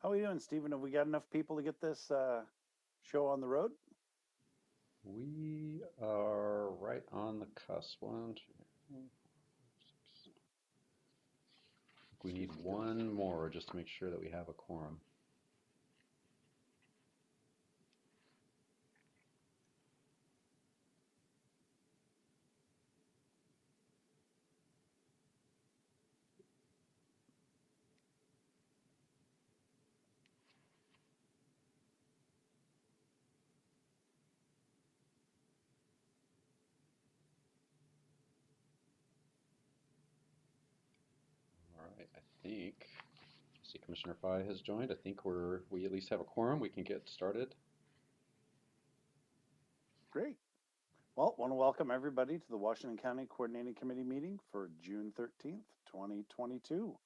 How are we doing, Stephen? Have we got enough people to get this show on the road? We are right on the cusp. One, two, three, 6. We need Excuse me. one more just to make sure that we have a quorum. All right, I see Commissioner Fye has joined. I think we at least have a quorum. We can get started. Great. Well, want to welcome everybody to the Washington County Coordinating Committee meeting for June 13th, 2022.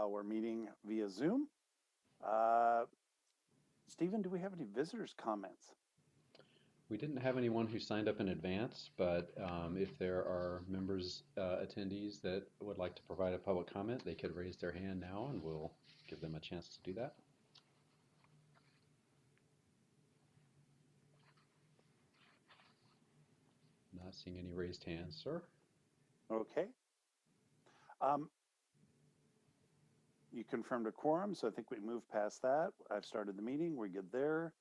We're meeting via Zoom. Uh, Stephen, do we have any visitors' comments? We didn't have anyone who signed up in advance, but if there are members, attendees that would like to provide a public comment, they could raise their hand now and we'll give them a chance to do that. Not seeing any raised hands, sir. Okay. Um, you confirmed a quorum, so I think we moved past that. I've started the meeting. We're good there.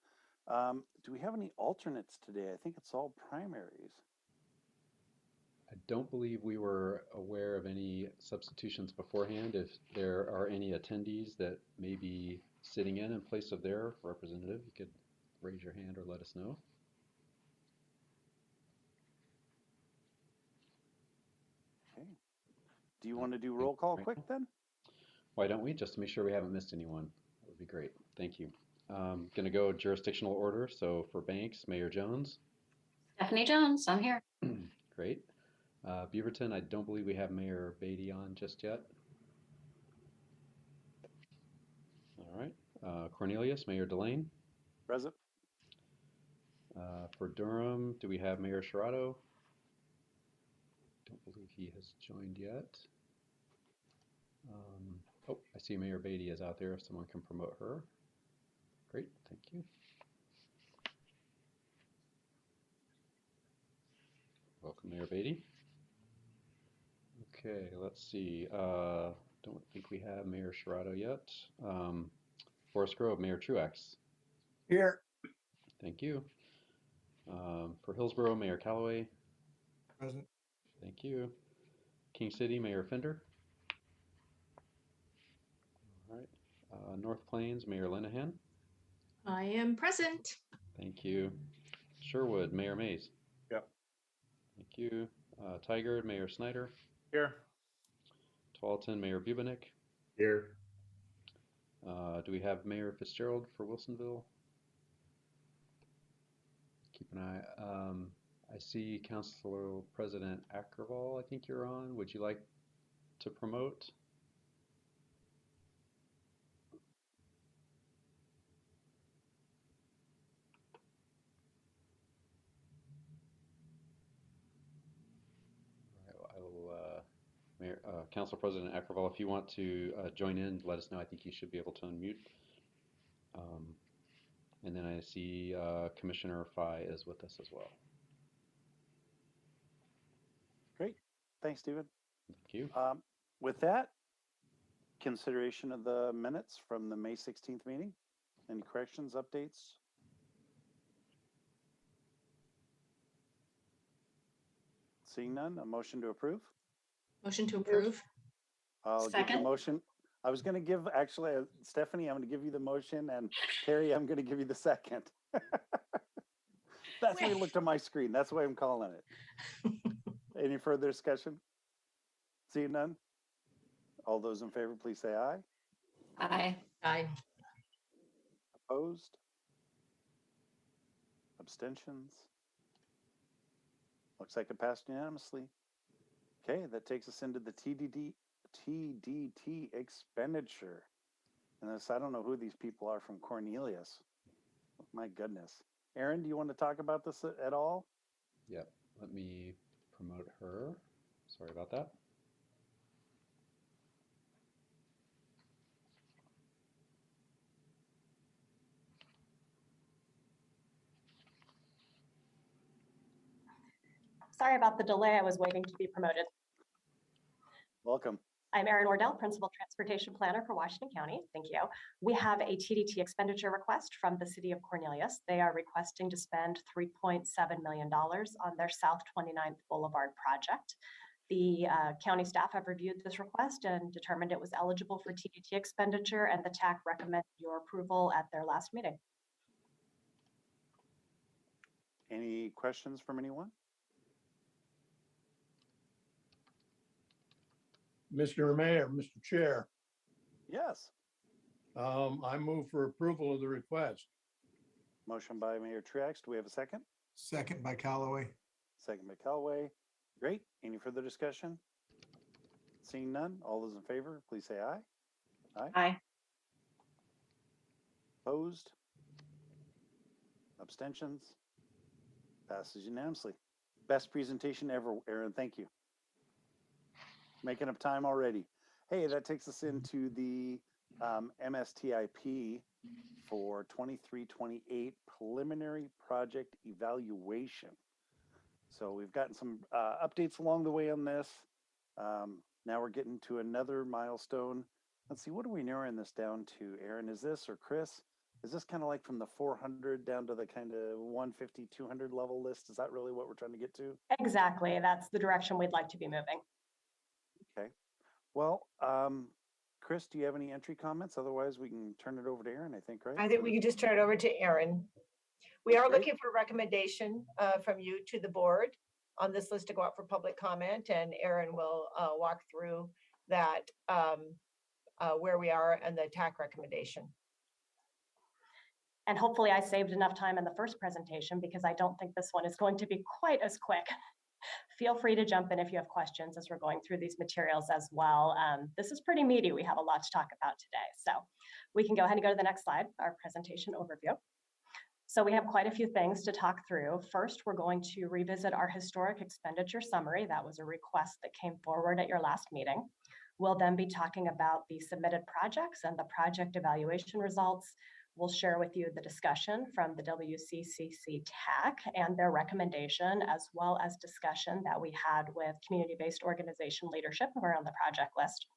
Do we have any alternates today? I think it's all primaries. I don't believe we were aware of any substitutions beforehand. If there are any attendees that may be sitting in place of their representative, you could raise your hand or let us know. Okay. Do you Not want to do seeing roll call right quick now. then? Why don't we, just to make sure we haven't missed anyone? That would be great. Thank you. Going to go jurisdictional order. So for banks, Mayor Jones. Stephanie Jones, I'm here. Great. Beaverton, I don't believe we have Mayor Beatty on just yet. All right. Cornelius, Mayor Delane. Present. For Durham, do we have Mayor Sherrato? Don't believe he has joined yet. Oh, I see Mayor Beatty is out there if someone can promote her. Great, thank you. Welcome, Mayor Beatty. Okay, let's see. Don't think we have Mayor Sherrato yet. Forest Grove, Mayor Truax. Here. Thank you. For Hillsborough, Mayor Callaway. Present. Thank you. King City, Mayor Fender. All right. North Plains, Mayor Linehan. I am present. Thank you. Sherwood, Mayor Mays. Yep. Thank you. Tigard, Mayor Snyder. Here. Tualatin, Mayor Bubanik. Here. Do we have Mayor Fitzgerald for Wilsonville? Keep an eye. I see Council President Ackerval, I think you're on. Would you like to promote? I will, Council President Ackerval, if you want to join in, let us know. I think you should be able to unmute. And then I see Commissioner Fye is with us as well. Great. Thanks, Stephen. Thank you. With that, consideration of the minutes from the May 16th meeting. Any corrections, updates? Seeing none, a motion to approve? Motion to approve. I'll give the Second. motion. I was going to give, actually, Stephanie, I'm going to give you the motion, and Terry, I'm going to give you the second. That's why I looked at my screen. That's why I'm calling it. Any further discussion? Seeing none? All those in favor, please say aye. Aye. Aye. Opposed? Abstentions? Looks like it passed unanimously. Okay, that takes us into the TDT expenditure. And this, I don't know who these people are from Cornelius. My goodness. Aaron, do you want to talk about this at all? Yep, let me promote her. Sorry about that. Sorry about the delay. I was waiting to be promoted. Welcome. I'm Erin Wardell, Principal Transportation Planner for Washington County. Thank you. We have a TDT expenditure request from the City of Cornelius. They are requesting to spend $3.7 million on their South 29th Boulevard project. The county staff have reviewed this request and determined it was eligible for TDT expenditure, and the TAC recommended your approval at their last meeting. Any questions from anyone? Mr. Mayor, Mr. Chair, Yes. I move for approval of the request. Motion by Mayor Truax. Do we have a second? Second by Callaway. Second by Callaway. Great. Any further discussion? Seeing none, all those in favor, please say aye. Aye. Opposed? Abstentions? Passes unanimously. Best presentation ever, Aaron. Thank you. Making up time already. Hey, that takes us into the MSTIP for 23-28 preliminary project evaluation. So we've gotten some updates along the way on this. Now we're getting to another milestone. Let's see, what are we narrowing this down to, Aaron? Is this, or Chris? Is this kind of like from the 400 down to the kind of 150, 200 level list? Is that really what we're trying to get to? Exactly. That's the direction we'd like to be moving. Okay. Well, Chris, do you have any entry comments? Otherwise, we can turn it over to Aaron, I think, right? I think we can just turn it over to Erin. We are Great. looking for a recommendation from you to the board on this list to go out for public comment, and Erin will walk through that, where we are and the TAC recommendation. And hopefully I saved enough time in the first presentation because I don't think this one is going to be quite as quick. Feel free to jump in if you have questions as we're going through these materials as well. This is pretty meaty. We have a lot to talk about today. So we can go ahead and go to the next slide, our presentation overview. So we have quite a few things to talk through. First, we're going to revisit our historic expenditure summary. That was a request that came forward at your last meeting. We'll then be talking about the submitted projects and the project evaluation results. We'll share with you the discussion from the WCCC TAC and their recommendation, as well as discussion that we had with community-based organization leadership around the project list.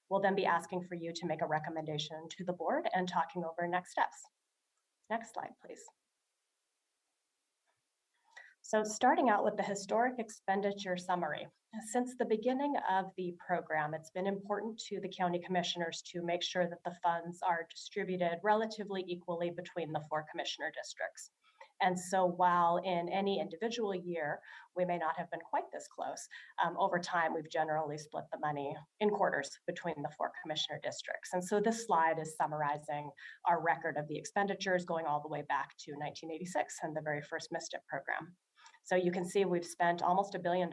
We'll then be asking for you to make a recommendation to the board and talking over next steps. Next slide, please. So starting out with the historic expenditure summary. Since the beginning of the program, it's been important to the county commissioners to make sure that the funds are distributed relatively equally between the 4 commissioner districts. And so while in any individual year, we may not have been quite this close, over time, we've generally split the money in quarters between the 4 commissioner districts. And so this slide is summarizing our record of the expenditures going all the way back to 1986 and the very first MSTIP program. So you can see we've spent almost $1 billion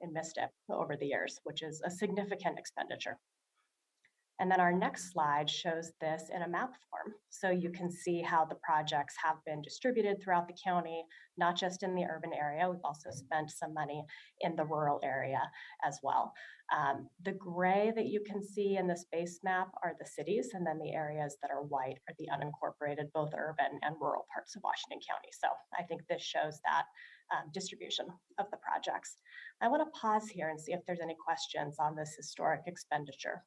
in MSTIP over the years, which is a significant expenditure. And then our next slide shows this in a map form. So you can see how the projects have been distributed throughout the county, not just in the urban area. We've also spent some money in the rural area as well. The gray that you can see in this base map are the cities, and then the areas that are white are the unincorporated, both urban and rural parts of Washington County. So I think this shows that distribution of the projects. I want to pause here and see if there's any questions on this historic expenditure.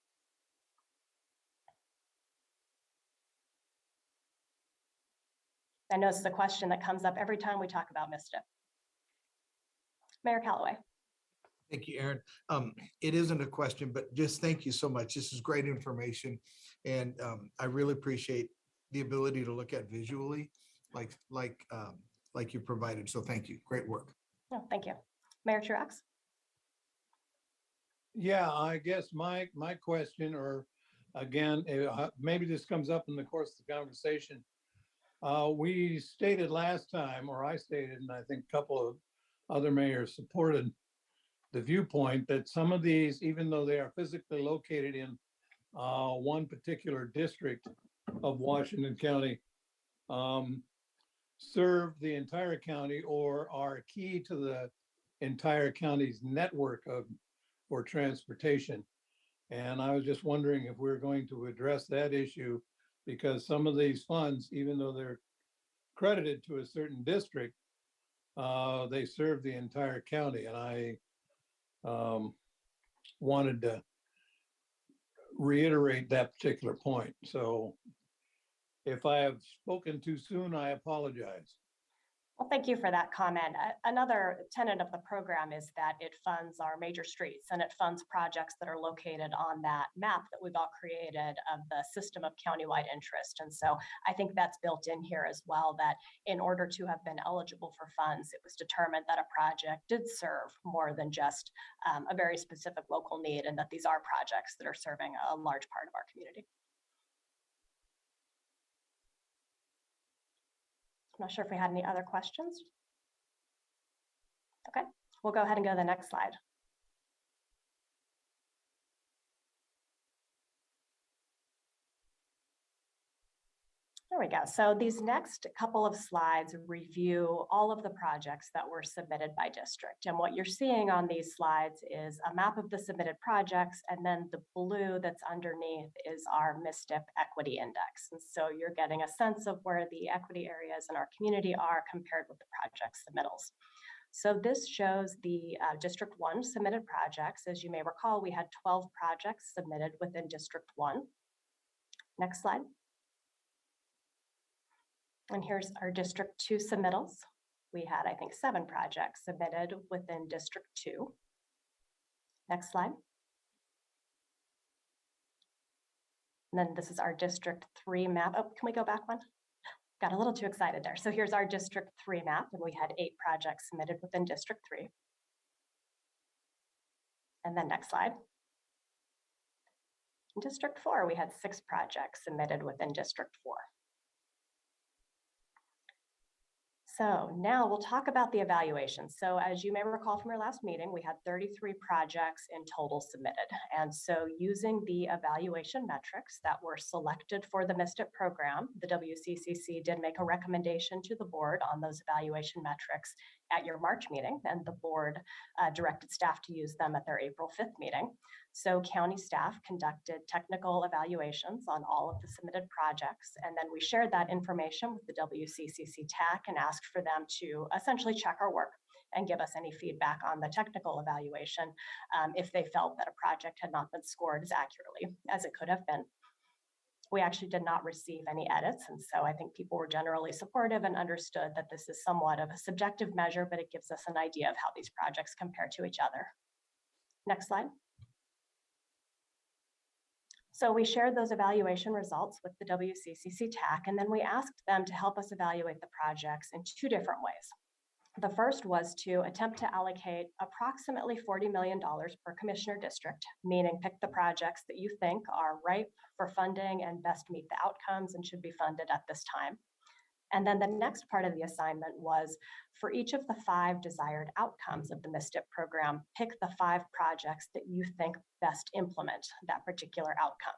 I know it's a question that comes up every time we talk about MSTIP. Mayor Callaway. Thank you, Erin. It isn't a question, but just thank you so much. This is great information. And I really appreciate the ability to look at visually like you provided. So thank you. Great work. Oh, thank you. Mayor Truax. Yeah, I guess my question, or again, maybe this comes up in the course of the conversation. We stated last time, or I stated, and I think a couple of other mayors supported the viewpoint that some of these, even though they are physically located in one particular district of Washington County, serve the entire county or are key to the entire county's network for transportation. And I was just wondering if we're going to address that issue, because some of these funds, even though they're credited to a certain district, They serve the entire county, and I wanted to reiterate that particular point. So if I have spoken too soon, I apologize. Well, thank you for that comment. Another tenet of the program is that it funds our major streets and it funds projects that are located on that map that we've all created of the system of countywide interest. And so I think that's built in here as well, that in order to have been eligible for funds, it was determined that a project did serve more than just a very specific local need, and that these are projects that are serving a large part of our community. I'm not sure if we had any other questions. Okay, we'll go ahead and go to the next slide. There we go. So these next couple of slides review all of the projects that were submitted by district. And what you're seeing on these slides is a map of the submitted projects, and then the blue that's underneath is our MISTIP equity index. And so you're getting a sense of where the equity areas in our community are compared with the project submittals. So this shows the District 1 submitted projects. As you may recall, we had 12 projects submitted within District 1. Next slide. And here's our District 2 submittals. We had, I think, 7 projects submitted within District 2. Next slide. And then this is our District 3 map. Oh, can we go back one? Got a little too excited there. So here's our District 3 map, and we had 8 projects submitted within District 3. And then next slide. In District 4, we had 6 projects submitted within District 4. So now we'll talk about the evaluation. So as you may recall from our last meeting, we had 33 projects in total submitted. And so using the evaluation metrics that were selected for the MISTIP program, the WCCC did make a recommendation to the board on those evaluation metrics at your March meeting, and the board directed staff to use them at their April 5th meeting. So county staff conducted technical evaluations on all of the submitted projects, and then we shared that information with the WCCC TAC and asked for them to essentially check our work and give us any feedback on the technical evaluation if they felt that a project had not been scored as accurately as it could have been. We actually did not receive any edits, and so I think people were generally supportive and understood that this is somewhat of a subjective measure, but it gives us an idea of how these projects compare to each other. Next slide. So we shared those evaluation results with the WCCC TAC, and then we asked them to help us evaluate the projects in 2 different ways. The first was to attempt to allocate approximately $40 million per commissioner district, meaning pick the projects that you think are ripe for funding and best meet the outcomes and should be funded at this time. And then the next part of the assignment was for each of the 5 desired outcomes of the MISTIP program, pick the 5 projects that you think best implement that particular outcome.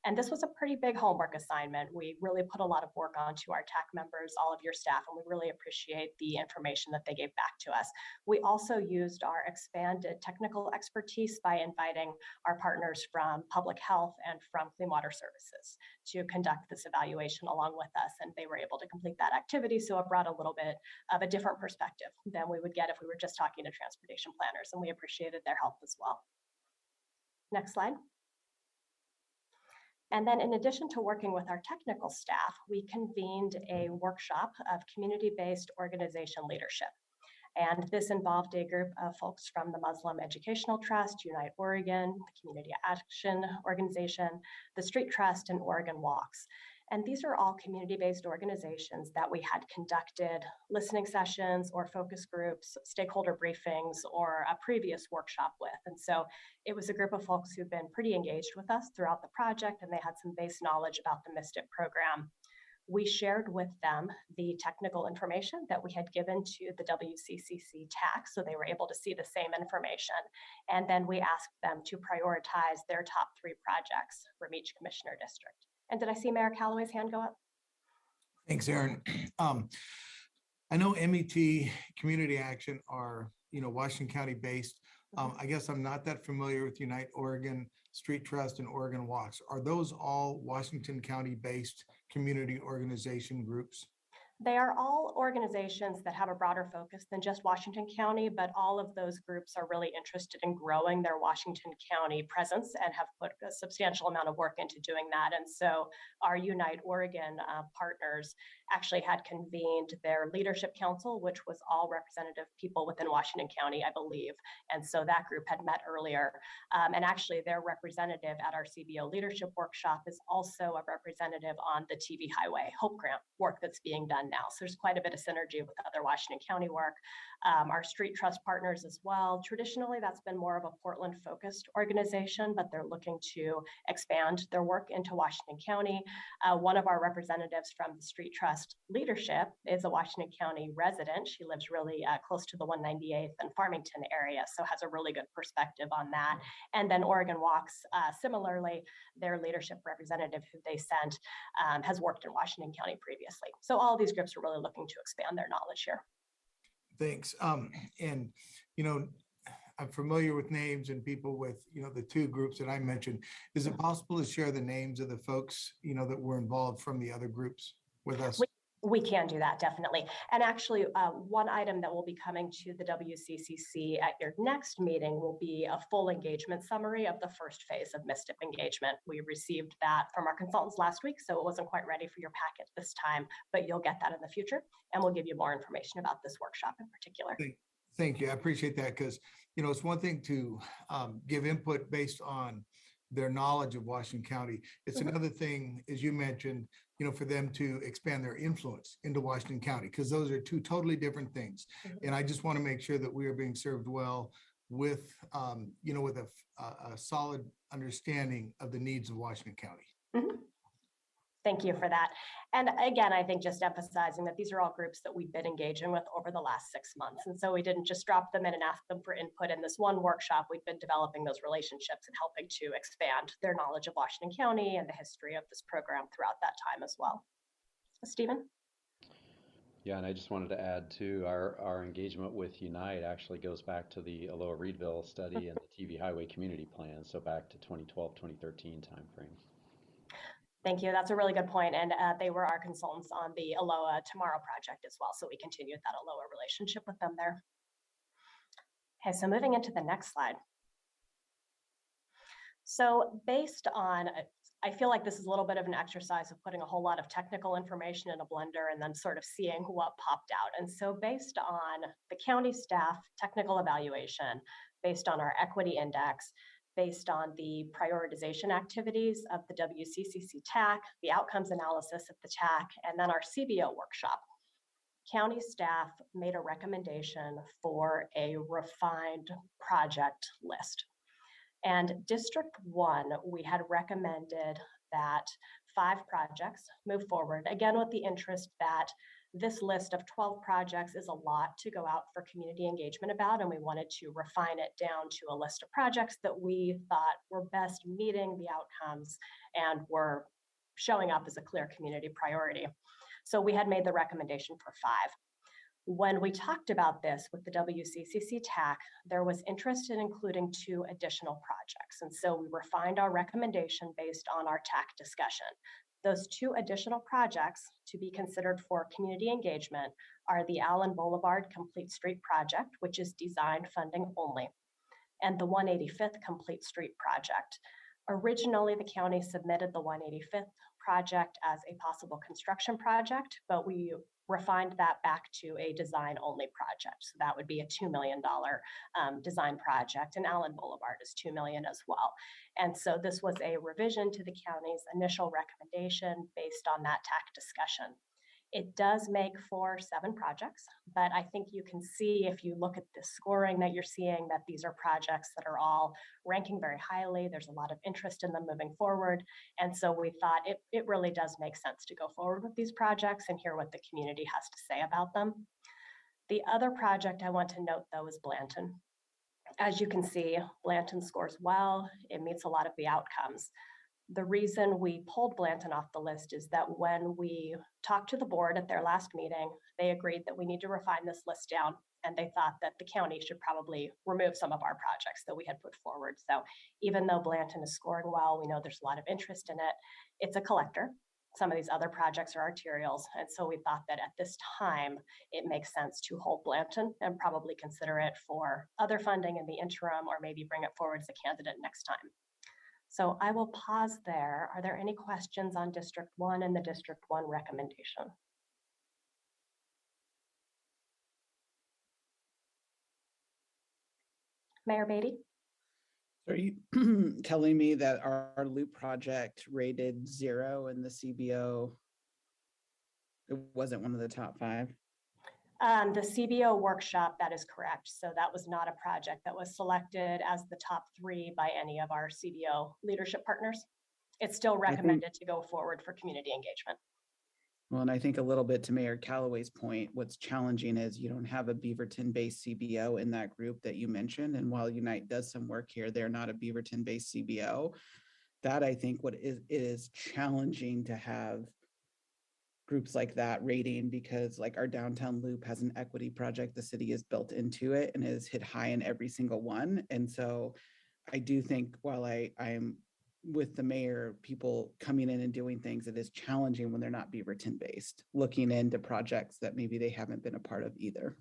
And this was a pretty big homework assignment. We really put a lot of work onto our TAC members, all of your staff, and we really appreciate the information that they gave back to us. We also used our expanded technical expertise by inviting our partners from public health and from clean water services to conduct this evaluation along with us, and they were able to complete that activity. So it brought a little bit of a different perspective than we would get if we were just talking to transportation planners, and we appreciated their help as well. Next slide. And then in addition to working with our technical staff, we convened a workshop of community-based organization leadership. And this involved a group of folks from the Muslim Educational Trust, Unite Oregon, the Community Action Organization, the Street Trust, and Oregon Walks. And these are all community-based organizations that we had conducted listening sessions or focus groups, stakeholder briefings, or a previous workshop with. And so it was a group of folks who've been pretty engaged with us throughout the project, and they had some base knowledge about the MISTIP program. We shared with them the technical information that we had given to the WCCC TAC, so they were able to see the same information. And then we asked them to prioritize their top 3 projects from each commissioner district. And did I see Mayor Calloway's hand go up? Thanks, Aaron. I know MET, Community Action are, Washington County based. I guess I'm not that familiar with Unite Oregon, Street Trust, and Oregon Walks. Are those all Washington County based community organization groups? They are all organizations that have a broader focus than just Washington County, but all of those groups are really interested in growing their Washington County presence and have put a substantial amount of work into doing that. And so our Unite Oregon partners actually had convened their leadership council, which was all representative people within Washington County, I believe. And so that group had met earlier. And actually their representative at our CBO leadership workshop is also a representative on the TV Highway Hope Grant work that's being done now. So there's quite a bit of synergy with other Washington County work. Our street trust partners as well. Traditionally, that's been more of a Portland focused organization, but they're looking to expand their work into Washington County. One of our representatives from the street trust leadership is a Washington County resident. She lives really close to the 198th and Farmington area, so has a really good perspective on that. And then Oregon Walks, similarly, their leadership representative who they sent has worked in Washington County previously. So all these groups are really looking to expand their knowledge here. Thanks. And, you know, I'm familiar with names and people with, you know, the two groups that I mentioned. Is it possible to share the names of the folks, you know, that were involved from the other groups with us? We can do that, definitely. And actually, one item that will be coming to the WCCC at your next meeting will be a full engagement summary of the first phase of MSTIP engagement. We received that from our consultants last week, so it wasn't quite ready for your packet this time, but you'll get that in the future, and we'll give you more information about this workshop in particular. Thank you. I appreciate that because, you know, it's one thing to give input based on their knowledge of Washington County. It's another thing, as you mentioned, you know, for them to expand their influence into Washington County, because those are two totally different things. And I just want to make sure that we are being served well with, you know, with a solid understanding of the needs of Washington County. Thank you for that. And again, I think just emphasizing that these are all groups that we've been engaging with over the last 6 months. And so we didn't just drop them in and ask them for input in this one workshop. We've been developing those relationships and helping to expand their knowledge of Washington County and the history of this program throughout that time as well. Stephen? Yeah, and I just wanted to add too, our engagement with Unite actually goes back to the Aloha Reedville study and the TV Highway Community Plan, so back to 2012, 2013 timeframe. Thank you. That's a really good point. And they were our consultants on the Aloha Tomorrow project as well. So we continued that Aloha relationship with them there. Okay, so moving into the next slide. So based on, I feel like this is a little bit of an exercise of putting a whole lot of technical information in a blender and then sort of seeing what popped out. And so based on the county staff technical evaluation, based on our equity index, based on the prioritization activities of the WCCC TAC, the outcomes analysis of the TAC, and then our CBO workshop, county staff made a recommendation for a refined project list. And District 1, we had recommended that 5 projects move forward, again with the interest that this list of 12 projects is a lot to go out for community engagement about, and we wanted to refine it down to a list of projects that we thought were best meeting the outcomes and were showing up as a clear community priority. So we had made the recommendation for 5. When we talked about this with the WCCC TAC, there was interest in including 2 additional projects. And so we refined our recommendation based on our TAC discussion. Those 2 additional projects to be considered for community engagement are the Allen Boulevard Complete Street Project, which is design funding only, and the 185th Complete Street Project. Originally, the county submitted the 185th project as a possible construction project, but we refined that back to a design only project. So that would be a $2 million design project, and Allen Boulevard is $2 million as well. And so this was a revision to the county's initial recommendation based on that TAC discussion. It does make for 7 projects, but I think you can see if you look at the scoring that you're seeing that these are projects that are all ranking very highly. There's a lot of interest in them moving forward. And so we thought it really does make sense to go forward with these projects and hear what the community has to say about them. The other project I want to note though is Blanton. As you can see, Blanton scores well. It meets a lot of the outcomes. The reason we pulled Blanton off the list is that when we talked to the board at their last meeting, they agreed that we need to refine this list down, and they thought that the county should probably remove some of our projects that we had put forward. So even though Blanton is scoring well, we know there's a lot of interest in it. It's a collector. some of these other projects are arterials. And so we thought that at this time, it makes sense to hold Blanton and probably consider it for other funding in the interim, or maybe bring it forward as a candidate next time. So I will pause there. Are there any questions on District 1 and the District 1 recommendation? Mayor Beatty? Are you telling me that our loop project rated 0 in the CBO? It wasn't one of the top 5? The CBO workshop, that is correct. So that was not a project that was selected as the top 3 by any of our CBO leadership partners. It's still recommended to go forward for community engagement. Well, and I think a little bit to Mayor Callaway's point, what's challenging is you don't have a Beaverton-based CBO in that group that you mentioned. And while Unite does some work here, they're not a Beaverton-based CBO. That I think what is challenging to have groups like that rating, because like our downtown loop has an equity project, the city has built into it and is hit high in every single one. And so I do think while I'm with the mayor, people coming in and doing things, it is challenging when they're not Beaverton based, looking into projects that maybe they haven't been a part of either.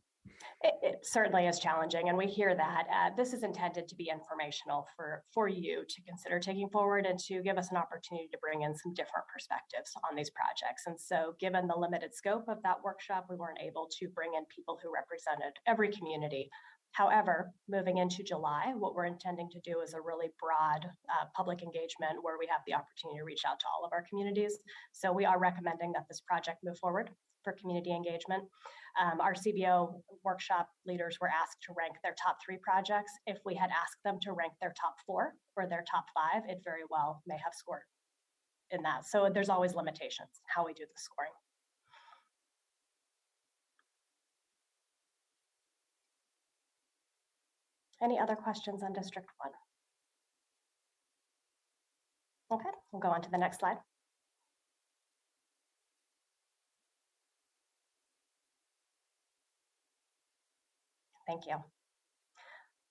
It certainly is challenging, and we hear that. This is intended to be informational for you to consider taking forward and to give us an opportunity to bring in some different perspectives on these projects. And so given the limited scope of that workshop, we weren't able to bring in people who represented every community. However, moving into July, what we're intending to do is a really broad public engagement where we have the opportunity to reach out to all of our communities. So we are recommending that this project move forward for community engagement. Our CBO workshop leaders were asked to rank their top 3 projects. If we had asked them to rank their top 4 or their top 5, it very well may have scored in that. So there's always limitations how we do the scoring. Any other questions on District 1? Okay, we'll go on to the next slide. Thank you.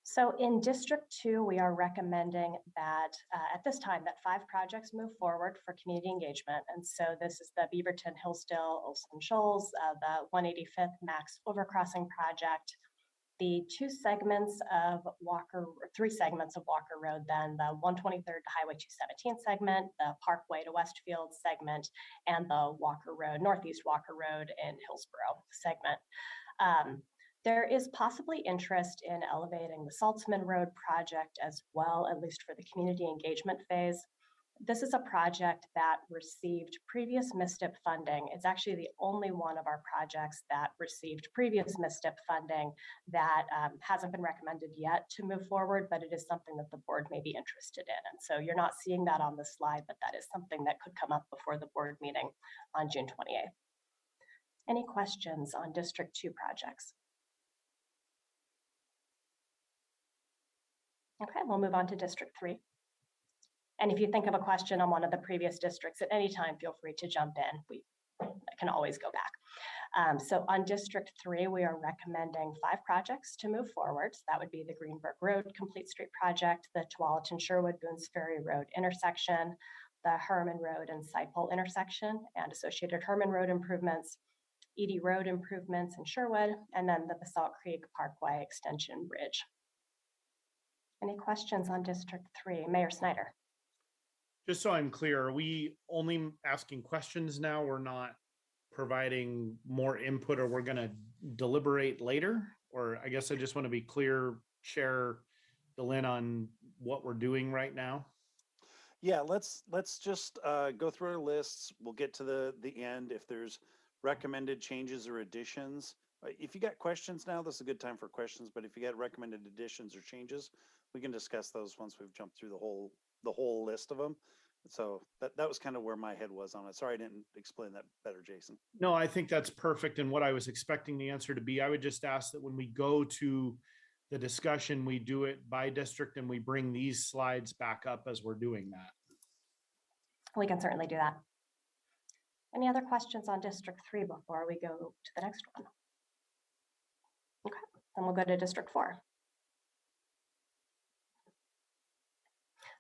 So in District 2, we are recommending that at this time that 5 projects move forward for community engagement. And so this is the Beaverton, Hillsdale, Olson Shoals, the 185th Max Overcrossing project, the 3 segments of Walker Road, then the 123rd to Highway 217 segment, the Parkway to Westfield segment, and the Northeast Walker Road in Hillsborough segment. There is possibly interest in elevating the Saltzman Road project as well, at least for the community engagement phase. This is a project that received previous MISTIP funding. It's actually the only one of our projects that received previous MISTIP funding that hasn't been recommended yet to move forward, but it is something that the board may be interested in. And so you're not seeing that on the slide, but that is something that could come up before the board meeting on June 28th. Any questions on District 2 projects? Okay, we'll move on to District 3. And if you think of a question on one of the previous districts at any time, feel free to jump in. We can always go back. So on District 3, we are recommending 5 projects to move forward. So that would be the Greenberg Road Complete Street Project, the Tualatin Sherwood Boones Ferry Road intersection, the Herman Road and Cypole intersection, and associated Herman Road improvements, Edie Road improvements in Sherwood, and then the Basalt Creek Parkway Extension Bridge. Any questions on District 3? Mayor Snyder. Just so I'm clear, are we only asking questions now? We're not providing more input, or we're going to deliberate later? Or I guess I just want to be clear, Chair DeLynn, on what we're doing right now. Yeah, let's just go through our lists. We'll get to the end. If there's recommended changes or additions, if you got questions now, this is a good time for questions. But if you got recommended additions or changes, we can discuss those once we've jumped through the whole list of them. So that was kind of where my head was on it. Sorry, I didn't explain that better, Jason. No, I think that's perfect. And what I was expecting the answer to be, I would just ask that when we go to the discussion, we do it by district and we bring these slides back up as we're doing that. We can certainly do that. Any other questions on District 3 before we go to the next one? Okay, then we'll go to District 4.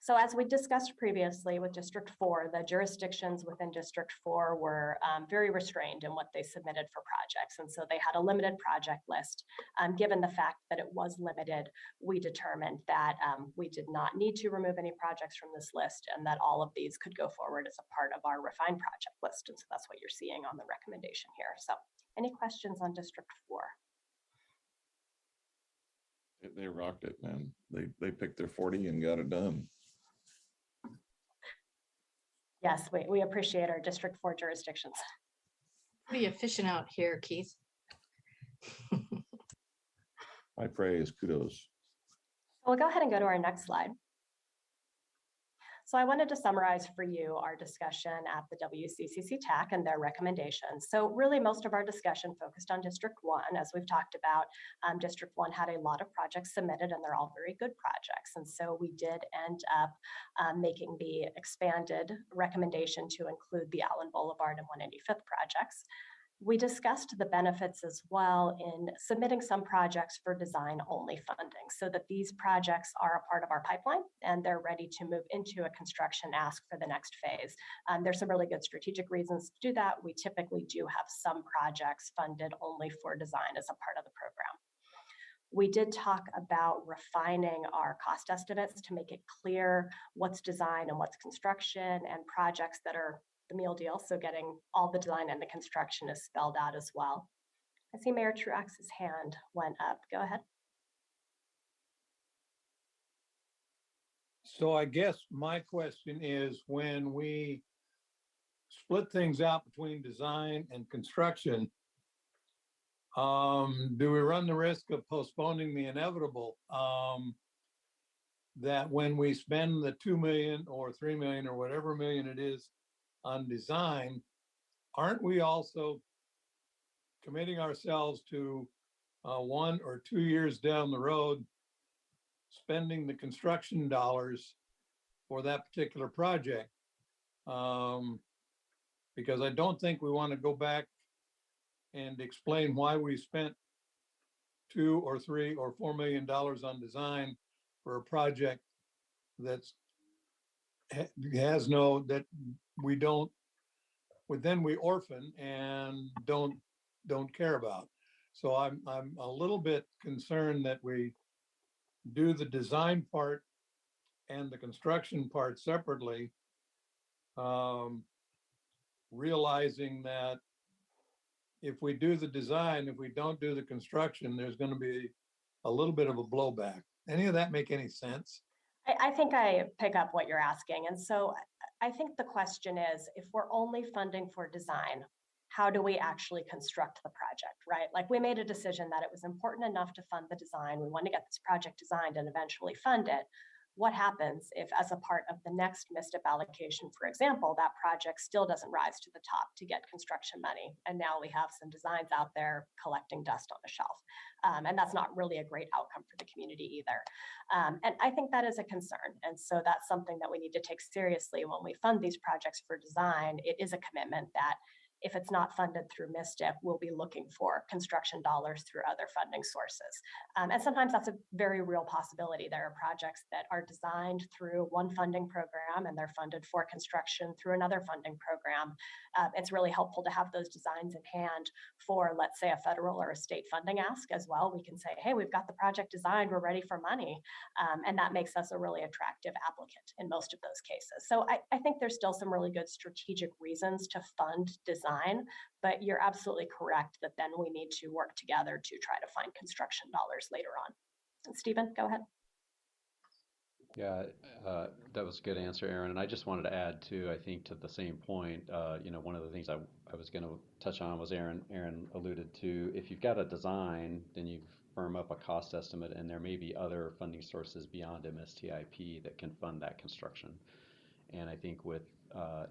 So as we discussed previously with District 4, the jurisdictions within District 4 were very restrained in what they submitted for projects. And so they had a limited project list. Given the fact that it was limited, we determined that we did not need to remove any projects from this list and that all of these could go forward as a part of our refined project list. And so that's what you're seeing on the recommendation here. So any questions on District 4? They rocked it, man. They picked their 40 and got it done. Yes, we appreciate our District 4 jurisdictions. Pretty efficient out here, Keith. High praise, kudos. We'll go ahead and go to our next slide. So I wanted to summarize for you our discussion at the WCCC TAC and their recommendations. So really most of our discussion focused on District 1. As we've talked about, District 1 had a lot of projects submitted and they're all very good projects. And so we did end up making the expanded recommendation to include the Allen Boulevard and 185th projects. We discussed the benefits as well in submitting some projects for design only funding so that these projects are a part of our pipeline and they're ready to move into a construction ask for the next phase. There's some really good strategic reasons to do that. We typically do have some projects funded only for design as a part of the program. We did talk about refining our cost estimates to make it clear what's design and what's construction, and projects that are the meal deal. So getting all the design and the construction is spelled out as well. I see Mayor Truax's hand went up. Go ahead. So I guess my question is, when we split things out between design and construction, do we run the risk of postponing the inevitable? That when we spend the 2 million or 3 million or whatever million it is on design, aren't we also committing ourselves to 1 or 2 years down the road spending the construction dollars for that particular project? Because I don't think we want to go back and explain why we spent 2 or 3 or $4 million on design for a project that's has no, that we don't, then we orphan and don't care about. So I'm a little bit concerned that we do the design part and the construction part separately, realizing that if we do the design, if we don't do the construction, there's going to be a little bit of a blowback. Any of that make any sense? I think I pick up what you're asking. And so I think the question is, if we're only funding for design, how do we actually construct the project, right? Like, we made a decision that it was important enough to fund the design. We want to get this project designed and eventually fund it. What happens if, as a part of the next MISTIP allocation, for example, that project still doesn't rise to the top to get construction money? And now we have some designs out there collecting dust on the shelf. And that's not really a great outcome for the community either. And I think that is a concern. And so that's something that we need to take seriously when we fund these projects for design. It is a commitment that if it's not funded through MISTIP, we'll be looking for construction dollars through other funding sources. And sometimes that's a very real possibility. There are projects that are designed through one funding program and they're funded for construction through another funding program. It's really helpful to have those designs in hand for, let's say, a federal or a state funding ask as well. We can say, hey, we've got the project designed, we're ready for money. And that makes us a really attractive applicant in most of those cases. So I think there's still some really good strategic reasons to fund design, but you're absolutely correct that then we need to work together to try to find construction dollars later on. And Stephen, go ahead. Yeah, that was a good answer, Aaron. And I just wanted to add too, I think to the same point, one of the things I was going to touch on was Aaron alluded to, if you've got a design, then you firm up a cost estimate, and there may be other funding sources beyond MSTIP that can fund that construction. And I think with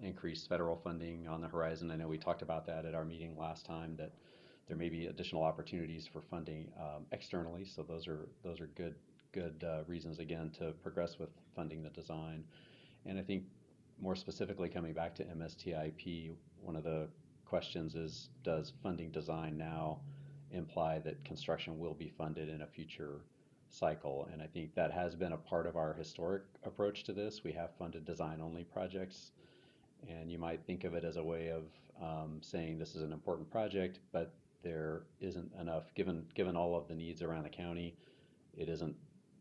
increased federal funding on the horizon, I know we talked about that at our meeting last time, that there may be additional opportunities for funding externally. So those are good reasons again to progress with funding the design. And I think more specifically coming back to MSTIP, one of the questions is, does funding design now imply that construction will be funded in a future cycle. And I think that has been a part of our historic approach to this. We have funded design-only projects, and you might think of it as a way of saying this is an important project, but there isn't enough, given all of the needs around the county, it isn't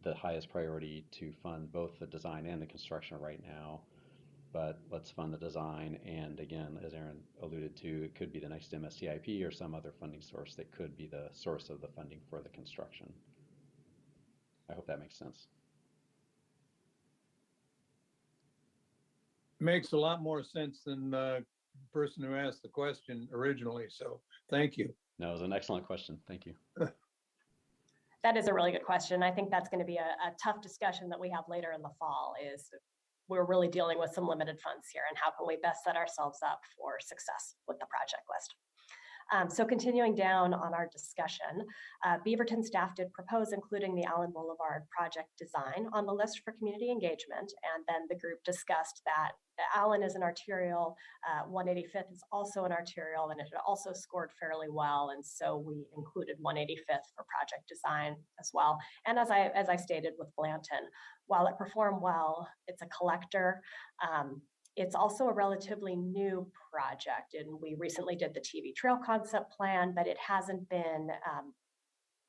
the highest priority to fund both the design and the construction right now. But let's fund the design, and again, as Aaron alluded to, it could be the next MSCIP or some other funding source that could be the source of the funding for the construction. I hope that makes sense. Makes a lot more sense than the person who asked the question originally. So thank you. No, it was an excellent question. Thank you. That is a really good question. I think that's going to be a tough discussion that we have later in the fall. Is we're really dealing with some limited funds here, and how can we best set ourselves up for success with the project list. So continuing down on our discussion, Beaverton staff did propose including the Allen Boulevard project design on the list for community engagement. And then the group discussed that Allen is an arterial, 185th is also an arterial, and it had also scored fairly well. And so we included 185th for project design as well. And as I stated with Blanton, while it performed well, it's a collector. It's also a relatively new project, and we recently did the TV trail concept plan, but it hasn't been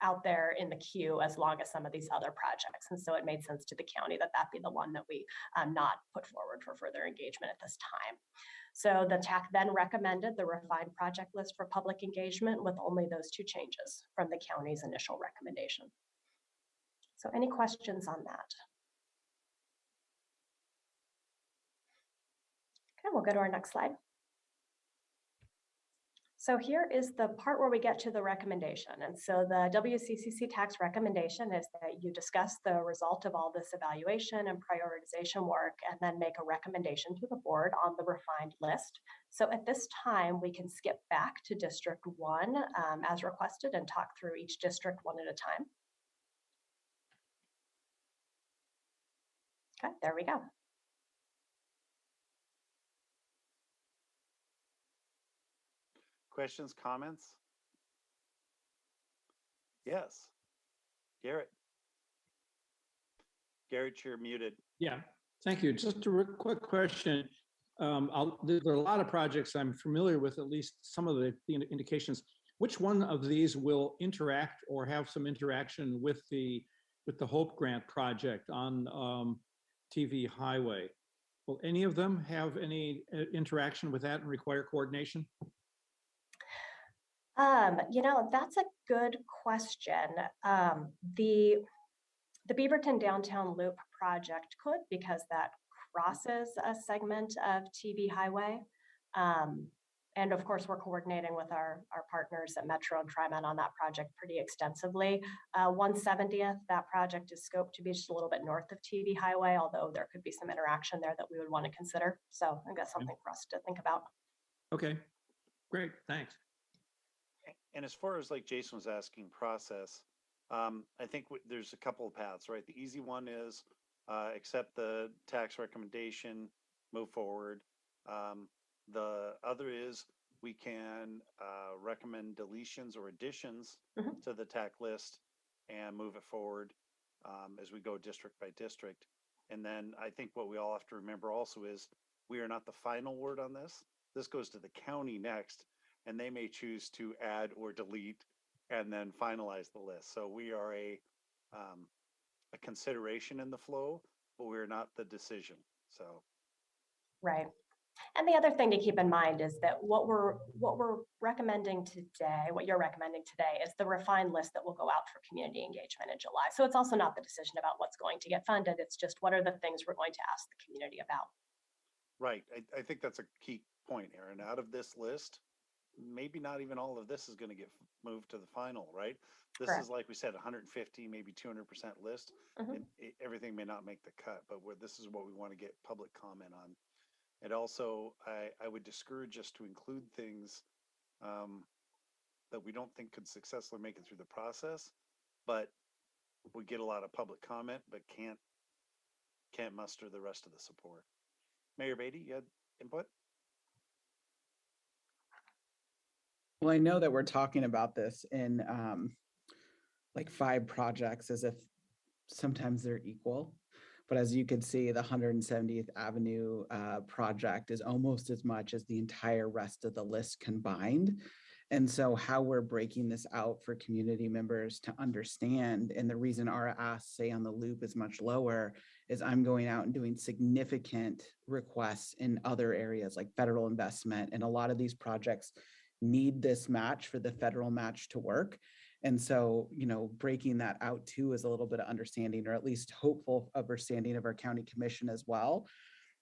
out there in the queue as long as some of these other projects. And so it made sense to the county that that be the one that we not put forward for further engagement at this time. So the TAC then recommended the refined project list for public engagement with only those two changes from the county's initial recommendation. So any questions on that? Okay, we'll go to our next slide. So here is the part where we get to the recommendation. And so the WCCC tax recommendation is that you discuss the result of all this evaluation and prioritization work, and then make a recommendation to the board on the refined list. So at this time, we can skip back to District 1 as requested and talk through each district one at a time. Okay, there we go. Questions, comments? Yes. Garrett. Garrett, you're muted. Yeah, thank you. Just a quick question. There are a lot of projects I'm familiar with, at least some of the indications. Which one of these will interact or have some interaction with the Hope Grant project on TV Highway? Will any of them have any interaction with that and require coordination? You know, that's a good question. The Beaverton Downtown Loop project could, because that crosses a segment of TV Highway. And of course, we're coordinating with our partners at Metro and TriMet on that project pretty extensively. 170th, that project is scoped to be just a little bit north of TV Highway, although there could be some interaction there that we would want to consider. So I think that's something for us to think about. Okay, great, thanks. And as far as like Jason was asking process, I think there's a couple of paths, right? The easy one is accept the tax recommendation, move forward. The other is we can recommend deletions or additions to the TAC list and move it forward as we go district by district. And then I think what we all have to remember also is we are not the final word on this. This goes to the county next, and they may choose to add or delete and then finalize the list. So we are a consideration in the flow, but we're not the decision. So. Right. And the other thing to keep in mind is that what we're recommending today, what you're recommending today, is the refined list that will go out for community engagement in July. So it's also not the decision about what's going to get funded. It's just what are the things we're going to ask the community about. Right. I think that's a key point, Aaron. Out of this list, maybe not even all of this is going to get moved to the final, right? This Correct. is, like we said, 150, maybe 200% list. Everything may not make the cut, but this is what we want to get public comment on. And also, I would discourage us to include things that we don't think could successfully make it through the process, but we get a lot of public comment, but can't muster the rest of the support. Mayor Beatty, you had input? Well, I know that we're talking about this in like 5 projects as if sometimes they're equal. But as you can see, the 170th Avenue project is almost as much as the entire rest of the list combined. And so how we're breaking this out for community members to understand, and the reason our ask, say, on the loop is much lower, is I'm going out and doing significant requests in other areas like federal investment. And a lot of these projects need this match for the federal match to work. And so, breaking that out too is a little bit of understanding, or at least hopeful understanding of our county commission as well.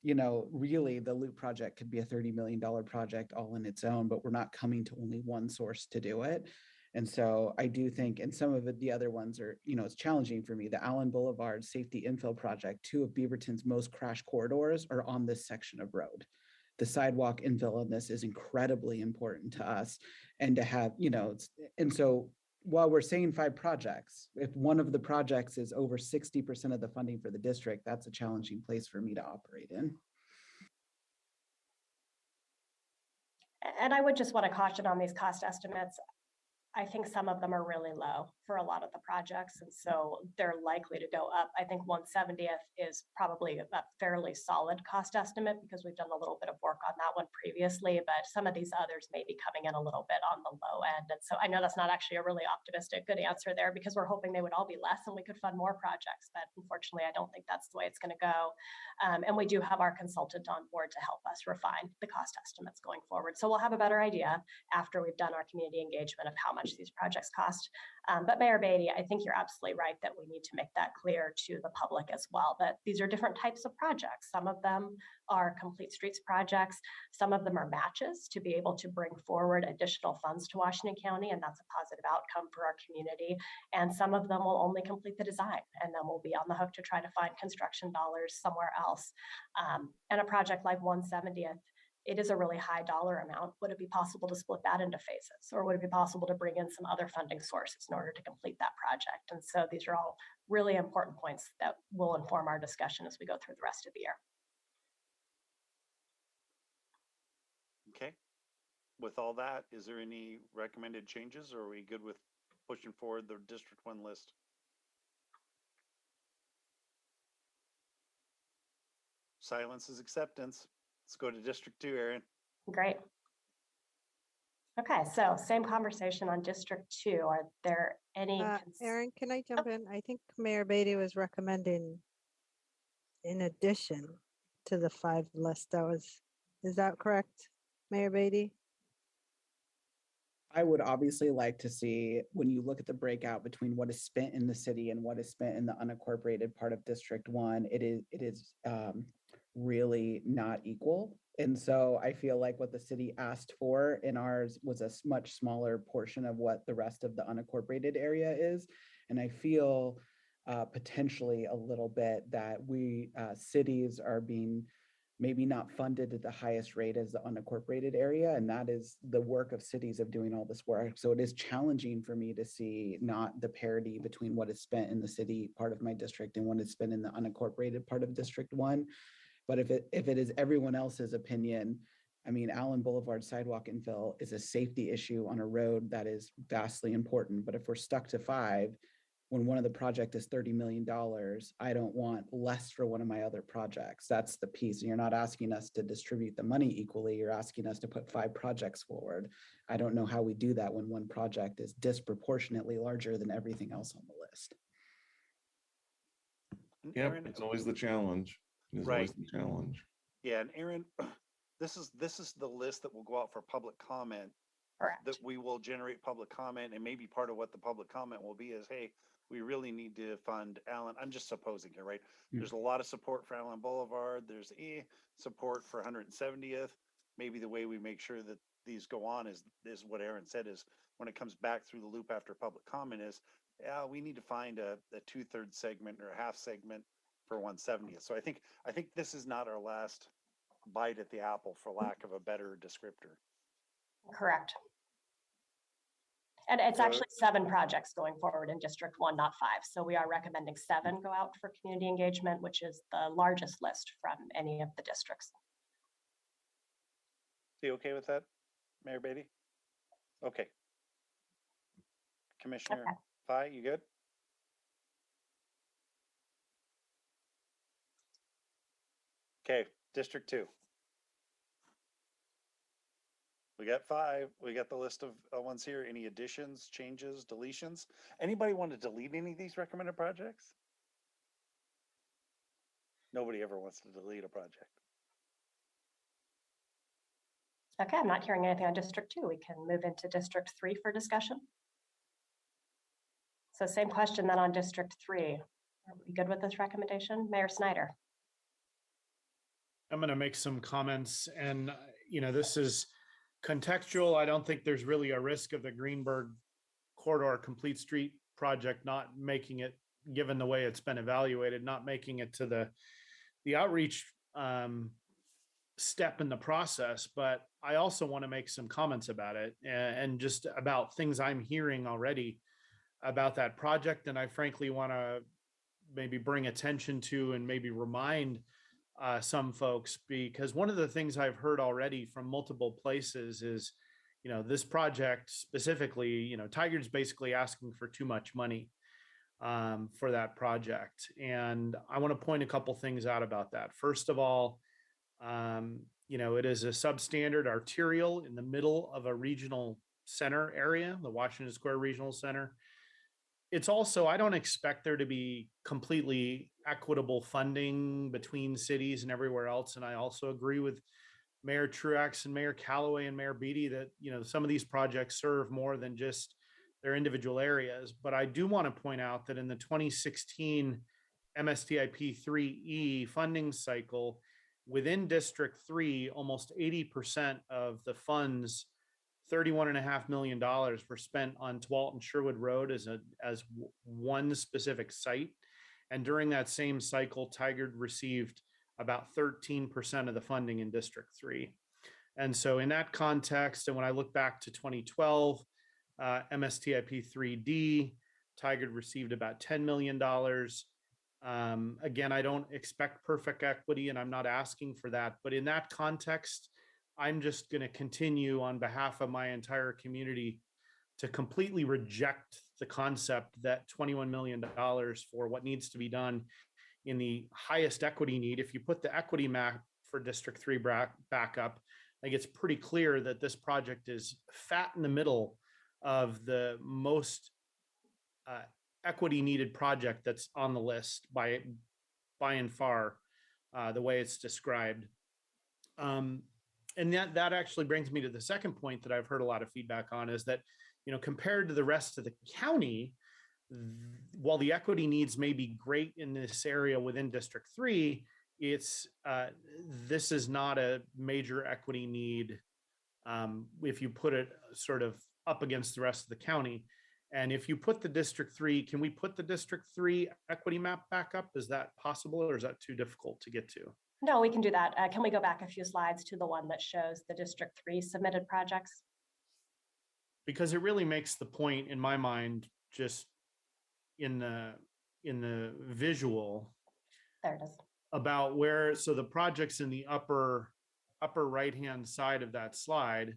Really the loop project could be a $30 million project all in its own, but we're not coming to only one source to do it. And so I do think, and some of it, the other ones are, it's challenging for me. The Allen Boulevard Safety Infill Project, 2 of Beaverton's most crash corridors are on this section of road. The sidewalk infill on this is incredibly important to us, and to have, and so while we're saying 5 projects, if one of the projects is over 60% of the funding for the district, that's a challenging place for me to operate in. And I would just want to caution on these cost estimates. I think some of them are really low for a lot of the projects, and so they're likely to go up. I think 170th is probably a fairly solid cost estimate because we've done a little bit of work on that one previously, but some of these others may be coming in a little bit on the low end. And so I know that's not actually a really optimistic good answer there, because we're hoping they would all be less and we could fund more projects, but unfortunately, I don't think that's the way it's going to go. And we do have our consultant on board to help us refine the cost estimates going forward. So we'll have a better idea after we've done our community engagement of how much these projects cost. But Mayor Beatty, I think you're absolutely right that we need to make that clear to the public as well, that these are different types of projects. Some of them are complete streets projects. Some of them are matches to be able to bring forward additional funds to Washington County, and that's a positive outcome for our community. And some of them will only complete the design, and then we'll be on the hook to try to find construction dollars somewhere else. And a project like 170th, it is a really high dollar amount. Would it be possible to split that into phases? Or would it be possible to bring in some other funding sources in order to complete that project? And so these are all really important points that will inform our discussion as we go through the rest of the year. Okay. With all that, is there any recommended changes, or are we good with pushing forward the District 1 list? Silence is acceptance. Let's go to District 2, Aaron. Great. Okay, so same conversation on District 2. Are there any? Aaron, can I jump in? I think Mayor Beatty was recommending in addition to the 5 list. Is that correct, Mayor Beatty? I would obviously like to see, when you look at the breakout between what is spent in the city and what is spent in the unincorporated part of District 1, it is really not equal. And so I feel like what the city asked for in ours was a much smaller portion of what the rest of the unincorporated area is. And I feel potentially a little bit that we cities are being maybe not funded at the highest rate as the unincorporated area. And that is the work of cities of doing all this work. So it is challenging for me to see not the parity between what is spent in the city part of my district and what is spent in the unincorporated part of District 1. But if it is everyone else's opinion, I mean, Allen Boulevard sidewalk infill is a safety issue on a road that is vastly important. But if we're stuck to 5, when one of the project is $30 million, I don't want less for one of my other projects. That's the piece. And you're not asking us to distribute the money equally. You're asking us to put 5 projects forward. I don't know how we do that when one project is disproportionately larger than everything else on the list. Yeah, Aaron, it's always the challenge. It's always the challenge. Yeah, and Aaron, this is the list that will go out for public comment. Correct. That we will generate public comment, and maybe part of what the public comment will be is, hey, we really need to fund Allen. I'm just supposing here, right? There's a lot of support for Allen Boulevard. There's support for 170th. Maybe the way we make sure that these go on is what Aaron said, is when it comes back through the loop after public comment is, we need to find a 2/3 segment or a half segment for 170th. So I think this is not our last bite at the apple, for lack of a better descriptor. Correct. And it's actually 7 projects going forward in District 1, not 5. So we are recommending 7 go out for community engagement, which is the largest list from any of the districts. You okay with that, Mayor Beatty? Okay. Commissioner Fye, you good? Okay, District 2. We got 5. We got the list of ones here. Any additions, changes, deletions? Anybody want to delete any of these recommended projects? Nobody ever wants to delete a project. Okay, I'm not hearing anything on District 2. We can move into District 3 for discussion. So same question then on District 3. Are we good with this recommendation? Mayor Snyder? I'm going to make some comments, and this is contextual. I don't think there's really a risk of the Greenberg corridor complete street project not making it, given the way it's been evaluated, not making it to the outreach step in the process. But I also want to make some comments about it and just about things I'm hearing already about that project. And I frankly want to maybe bring attention to and maybe remind some folks, because one of the things I've heard already from multiple places is, this project specifically, Tigard's basically asking for too much money for that project. And I want to point a couple things out about that. First of all, it is a substandard arterial in the middle of a regional center area, the Washington Square Regional Center. It's also, I don't expect there to be completely equitable funding between cities and everywhere else. And I also agree with Mayor Truax and Mayor Callaway and Mayor Beatty that, some of these projects serve more than just their individual areas. But I do want to point out that in the 2016 MSTIP 3E funding cycle, within District 3, almost 80% of the funds, $31.5 million, were spent on Twalt and Sherwood Road as one specific site. And during that same cycle, Tigard received about 13% of the funding in District 3. And so in that context, and when I look back to 2012, MSTIP 3D, Tigard received about $10 million. Again, I don't expect perfect equity, and I'm not asking for that. But in that context, I'm just going to continue on behalf of my entire community to completely reject the concept that $21 million for what needs to be done in the highest equity need. If you put the equity map for District 3 back up, I think it's pretty clear that this project is fat in the middle of the most equity needed project that's on the list by and far, the way it's described. And that actually brings me to the second point that I've heard a lot of feedback on, is that, compared to the rest of the county, while the equity needs may be great in this area within District 3, this is not a major equity need if you put it sort of up against the rest of the county. And if you put the District 3, can we put the District 3 equity map back up? Is that possible, or is that too difficult to get to? No, we can do that. Can we go back a few slides to the one that shows the District 3 submitted projects? Because it really makes the point in my mind, just in the visual. There it is. About where, so the project's in the upper right-hand side of that slide.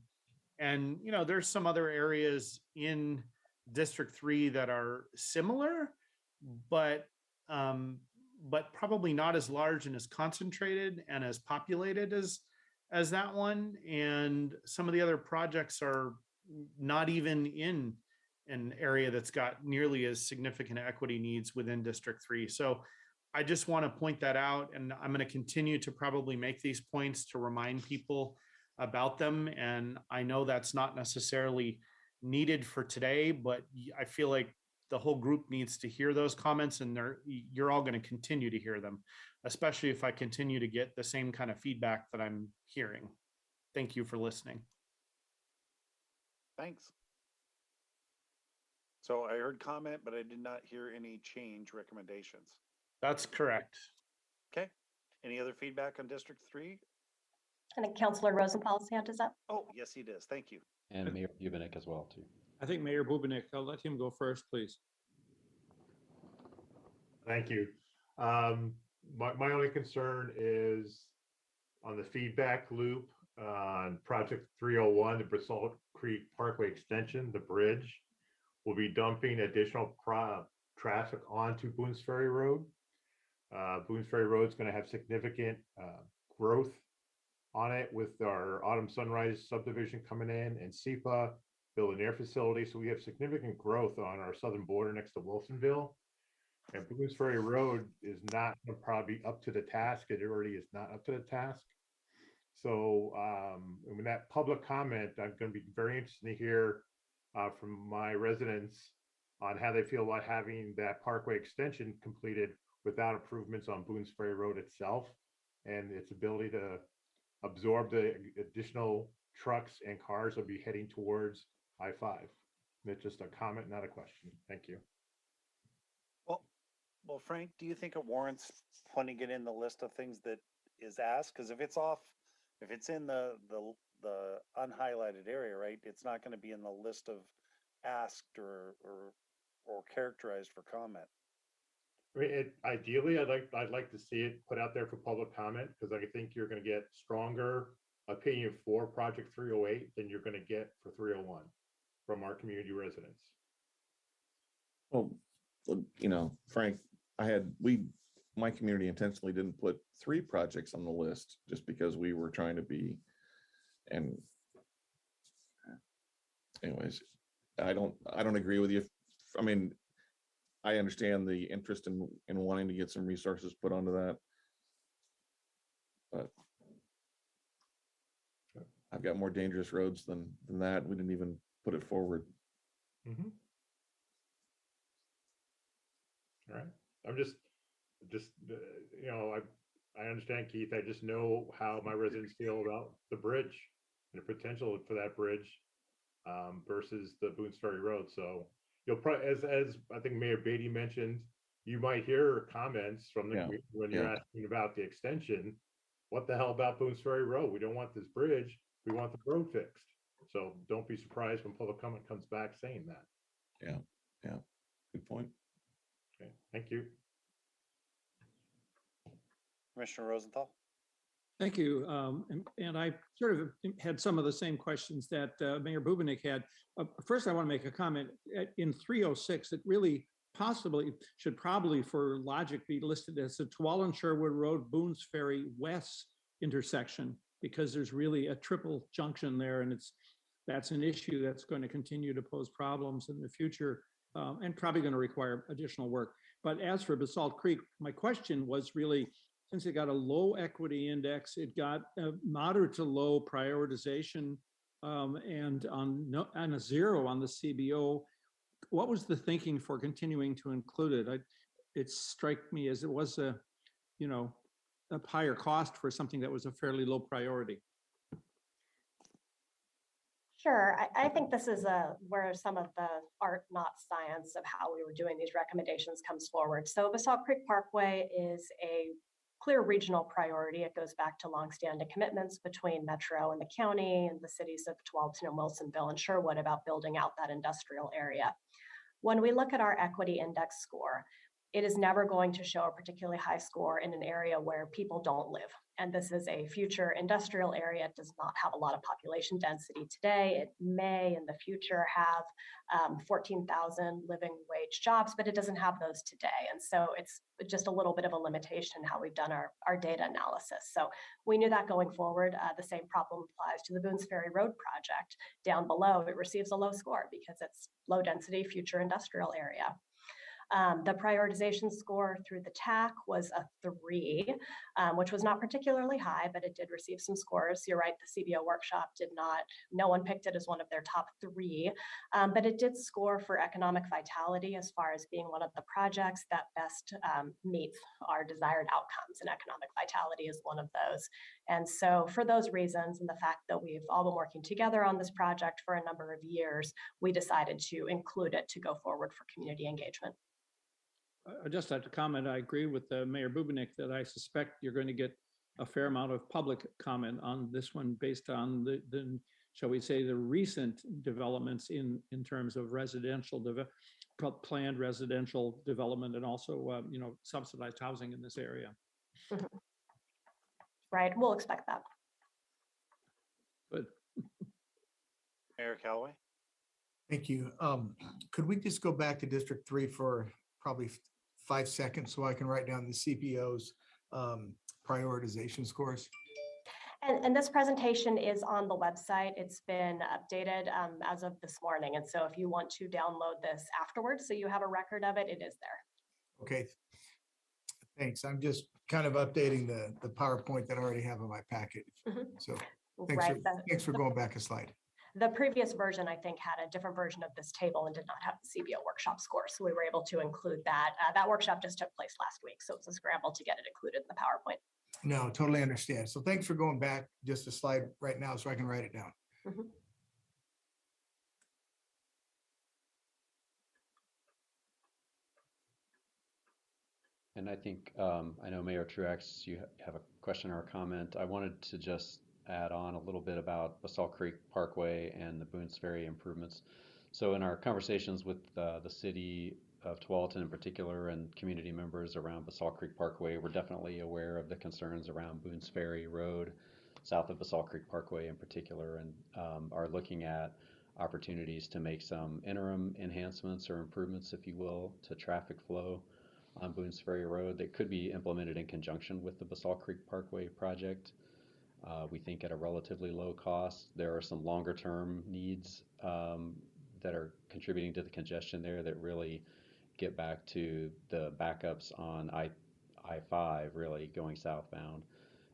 And, there's some other areas in District 3 that are similar, but probably not as large and as concentrated and as populated as that one. And some of the other projects are not even in an area that's got nearly as significant equity needs within District 3. So I just want to point that out, and I'm going to continue to probably make these points to remind people about them. And I know that's not necessarily needed for today, but I feel like the whole group needs to hear those comments, and you're all going to continue to hear them, especially if I continue to get the same kind of feedback that I'm hearing. Thank you for listening. Thanks. So I heard comment, but I did not hear any change recommendations. That's correct. Okay. Any other feedback on District 3? I think Councilor Rosenthal's hand is up. Oh, yes, he does. Thank you. And Mayor Bubenik as well, too. I think Mayor Bubenik, I'll let him go first, please. Thank you. My only concern is on the feedback loop on project 301, the Basalt Creek Parkway extension, the bridge will be dumping additional traffic onto Boones Ferry Road. Boones Ferry Road is going to have significant growth on it with our Autumn Sunrise subdivision coming in and SEPA, building their facility. So we have significant growth on our southern border next to Wilsonville. And Boone's Ferry Road is not gonna probably be up to the task. It already is not up to the task. So when that public comment, I'm going to be very interested to hear from my residents on how they feel about having that Parkway extension completed without improvements on Boone's Ferry Road itself and its ability to absorb the additional trucks and cars will be heading towards I-5. It's just a comment, not a question. Thank you. Well, Frank, do you think it warrants putting it in the list of things that is asked? Because if it's off, if it's in the unhighlighted area, right, it's not going to be in the list of asked or characterized for comment. I mean, ideally, I'd like to see it put out there for public comment because I think you're going to get stronger opinion for Project 308 than you're going to get for 301 from our community residents. Well, you know, Frank, my community intentionally didn't put 3 projects on the list just because we were trying to be, and anyways, I don't agree with you. I mean, I understand the interest in wanting to get some resources put onto that, but I've got more dangerous roads than that. We didn't even put it forward. Mm-hmm. All right. I'm just you know, I understand, Keith. I just know how my residents feel about the bridge and the potential for that bridge versus the Boone's Ferry Road. So you'll probably, as I think Mayor Beatty mentioned, you might hear comments from the when you're asking about the extension. What the hell about Boone's Ferry Road? We don't want this bridge. We want the road fixed. So don't be surprised when public comment comes back saying that. Yeah. Good point. Okay. Thank you. Commissioner Rosenthal. Thank you. And I sort of had some of the same questions that Mayor Bubenik had. First, I want to make a comment. In 306, it really possibly should probably, for logic, be listed as the Tualatin Sherwood Road Boone's Ferry West intersection, because there's really a triple junction there, and that's an issue that's going to continue to pose problems in the future and probably going to require additional work. But as for Basalt Creek, my question was really, since it got a low equity index, it got a moderate to low prioritization and on a 0 on the CBO. What was the thinking for continuing to include it? It struck me as it was a higher cost for something that was a fairly low priority. Sure. I think this is where some of the art, not science, of how we were doing these recommendations comes forward. So Basalt Creek Parkway is a clear regional priority. It goes back to longstanding commitments between Metro and the county and the cities of Tualatin and Wilsonville and Sherwood about building out that industrial area. When we look at our equity index score, it is never going to show a particularly high score in an area where people don't live. And this is a future industrial area. It does not have a lot of population density today. It may in the future have 14,000 living wage jobs, but it doesn't have those today. And so it's just a little bit of a limitation how we've done our data analysis. So we knew that going forward, the same problem applies to the Boone's Ferry Road project. Down below, it receives a low score because it's low density future industrial area. The prioritization score through the TAC was a 3, which was not particularly high, but it did receive some scores. You're right, the CBO workshop no one picked it as one of their top 3, but it did score for economic vitality as far as being one of the projects that best meets our desired outcomes, and economic vitality is one of those. And so for those reasons, and the fact that we've all been working together on this project for a number of years, we decided to include it to go forward for community engagement. I just have to comment, I agree with Mayor Bubenik that I suspect you're going to get a fair amount of public comment on this one based on the shall we say, the recent developments in terms of planned residential development and also, subsidized housing in this area. Mm-hmm. Right, we'll expect that. Good. Mayor Callaway. Thank you. Could we just go back to District 3 for probably 5 seconds so I can write down the CPO's prioritization scores? And this presentation is on the website. It's been updated as of this morning. And so if you want to download this afterwards, so you have a record of it, it is there. Okay. Thanks. I'm just kind of updating the PowerPoint that I already have in my packet. Mhm. So thanks Right. for going back a slide. The previous version, I think, had a different version of this table and did not have the CBO workshop score. So we were able to include that. That workshop just took place last week. So it's a scramble to get it included in the PowerPoint. No, totally understand. So thanks for going back just a slide right now so I can write it down. Mhm. And I think, I know Mayor Truax, you have a question or a comment. I wanted to just add on a little bit about Basalt Creek Parkway and the Boones Ferry improvements. So in our conversations with the city of Tualatin in particular and community members around Basalt Creek Parkway, we're definitely aware of the concerns around Boones Ferry Road, south of Basalt Creek Parkway in particular, and are looking at opportunities to make some interim enhancements or improvements, if you will, to traffic flow on Boones Ferry Road that could be implemented in conjunction with the Basalt Creek Parkway project. We think at a relatively low cost. There are some longer term needs that are contributing to the congestion there that really get back to the backups on I-5 really going southbound.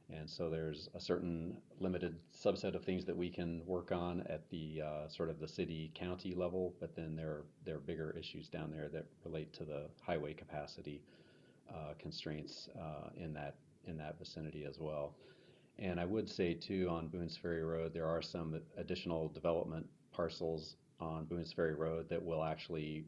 And so there's a certain limited subset of things that we can work on at the sort of the city county level, but then there are bigger issues down there that relate to the highway capacity constraints in that vicinity as well. And I would say too, on Boones Ferry Road, there are some additional development parcels on Boones Ferry Road that will actually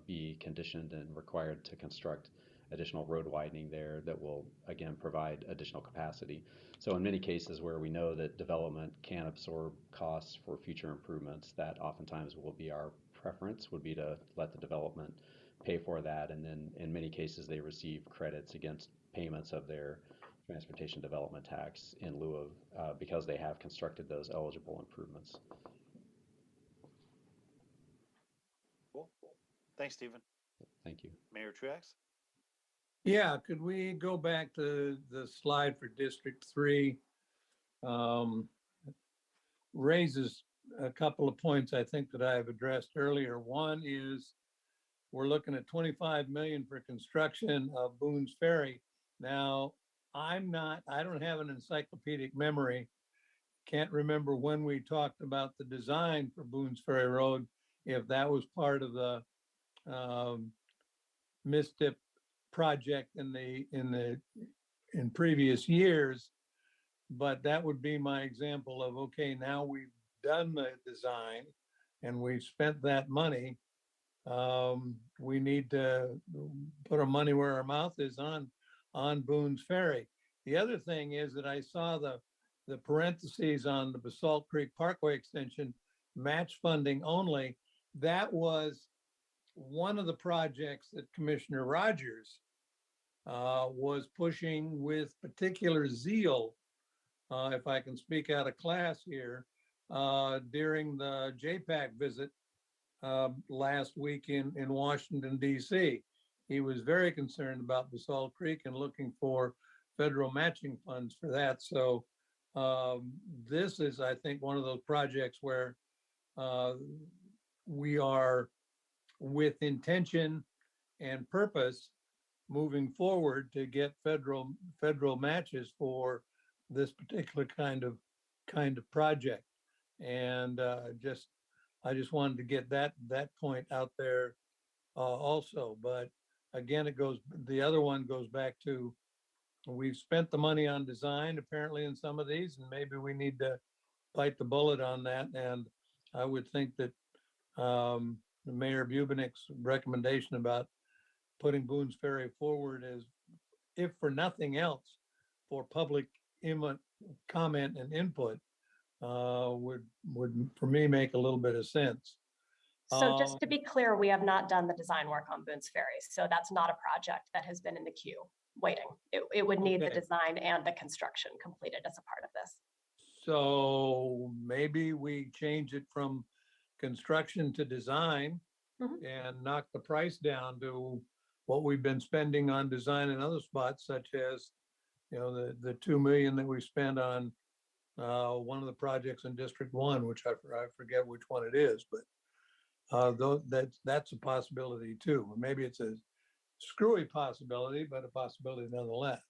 be conditioned and required to construct additional road widening there that will again provide additional capacity. So in many cases where we know that development can absorb costs for future improvements, that oftentimes will be our preference, would be to let the development pay for that, and then in many cases they receive credits against payments of their transportation development tax in lieu of because they have constructed those eligible improvements. Cool. Thanks, Stephen. Thank you. Mayor Truax? Yeah, could we go back to the slide for District 3? Raises a couple of points I think that I've addressed earlier. One is we're looking at 25 million for construction of Boones Ferry. Now, I don't have an encyclopedic memory. Can't remember when we talked about the design for Boones Ferry Road, if that was part of the MISTIP project in previous years. But that would be my example of, okay, now we've done the design and we've spent that money. We need to put our money where our mouth is on Boones Ferry. The other thing is that I saw the parentheses on the Basalt Creek Parkway extension, match funding only. That was one of the projects that Commissioner Rogers was pushing with particular zeal, if I can speak out of class here, during the JPAC visit last week in Washington, D.C. He was very concerned about Basalt Creek and looking for federal matching funds for that. So this is, I think, one of those projects where we are with intention and purpose moving forward to get federal matches for this particular kind of project. And I just wanted to get that point out there also. But again, the other one goes back to, we've spent the money on design apparently in some of these, and maybe we need to bite the bullet on that. And I would think that Mayor Bubenick's recommendation about putting Boones Ferry forward is, if for nothing else, for public comment and input, would for me make a little bit of sense. So just to be clear, we have not done the design work on Boones Ferry. So that's not a project that has been in the queue waiting. It would need the design and the construction completed as a part of this. So maybe we change it from construction to design and knock the price down to what we've been spending on design in other spots, such as, you know, the 2 million that we spent on one of the projects in District 1, which I forget which one it is, but though that's a possibility too. Maybe it's a screwy possibility, but a possibility nonetheless.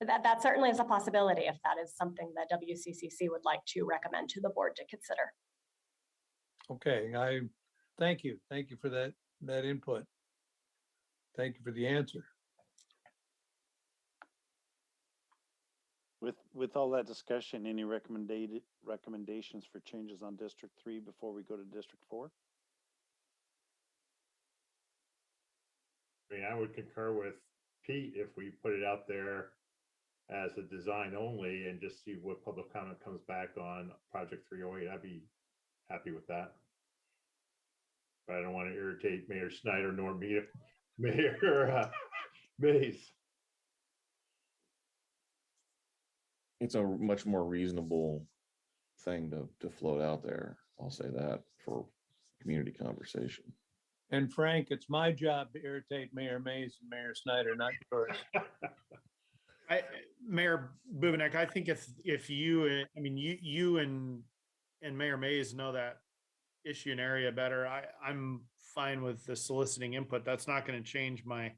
That certainly is a possibility if that is something that WCCC would like to recommend to the board to consider. Okay, I thank you. Thank you for that input. Thank you for the answer. With all that discussion, any recommendations for changes on District 3 before we go to District 4? I mean, I would concur with Pete if we put it out there as a design only and just see what public comment comes back on project 308. I'd be happy with that. But I don't want to irritate Mayor Snyder nor Mayor Mays. It's a much more reasonable thing to float out there. I'll say that for community conversation. And Frank, it's my job to irritate Mayor Mays and Mayor Snyder, not yours. Mayor Bubenek, I think if you, I mean, you and Mayor Mays know that issue and area better. I'm fine with the soliciting input. That's not going to change my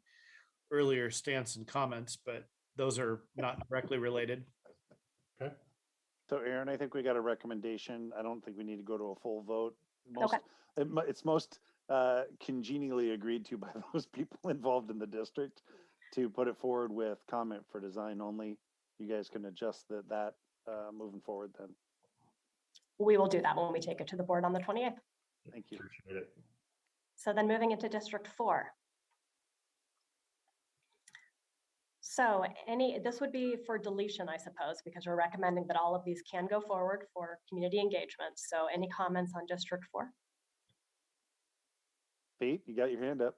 earlier stance and comments, but those are not directly related. Okay. So Aaron, I think we got a recommendation. I don't think we need to go to a full vote. Okay. It's most congenially agreed to by those people involved in the district to put it forward with comment for design only. You guys can adjust that moving forward then. We will do that when we take it to the board on the 28th. Thank you. Appreciate it. So then moving into District 4. So this would be for deletion, I suppose, because we're recommending that all of these can go forward for community engagement. So any comments on District 4? Pete, you got your hand up.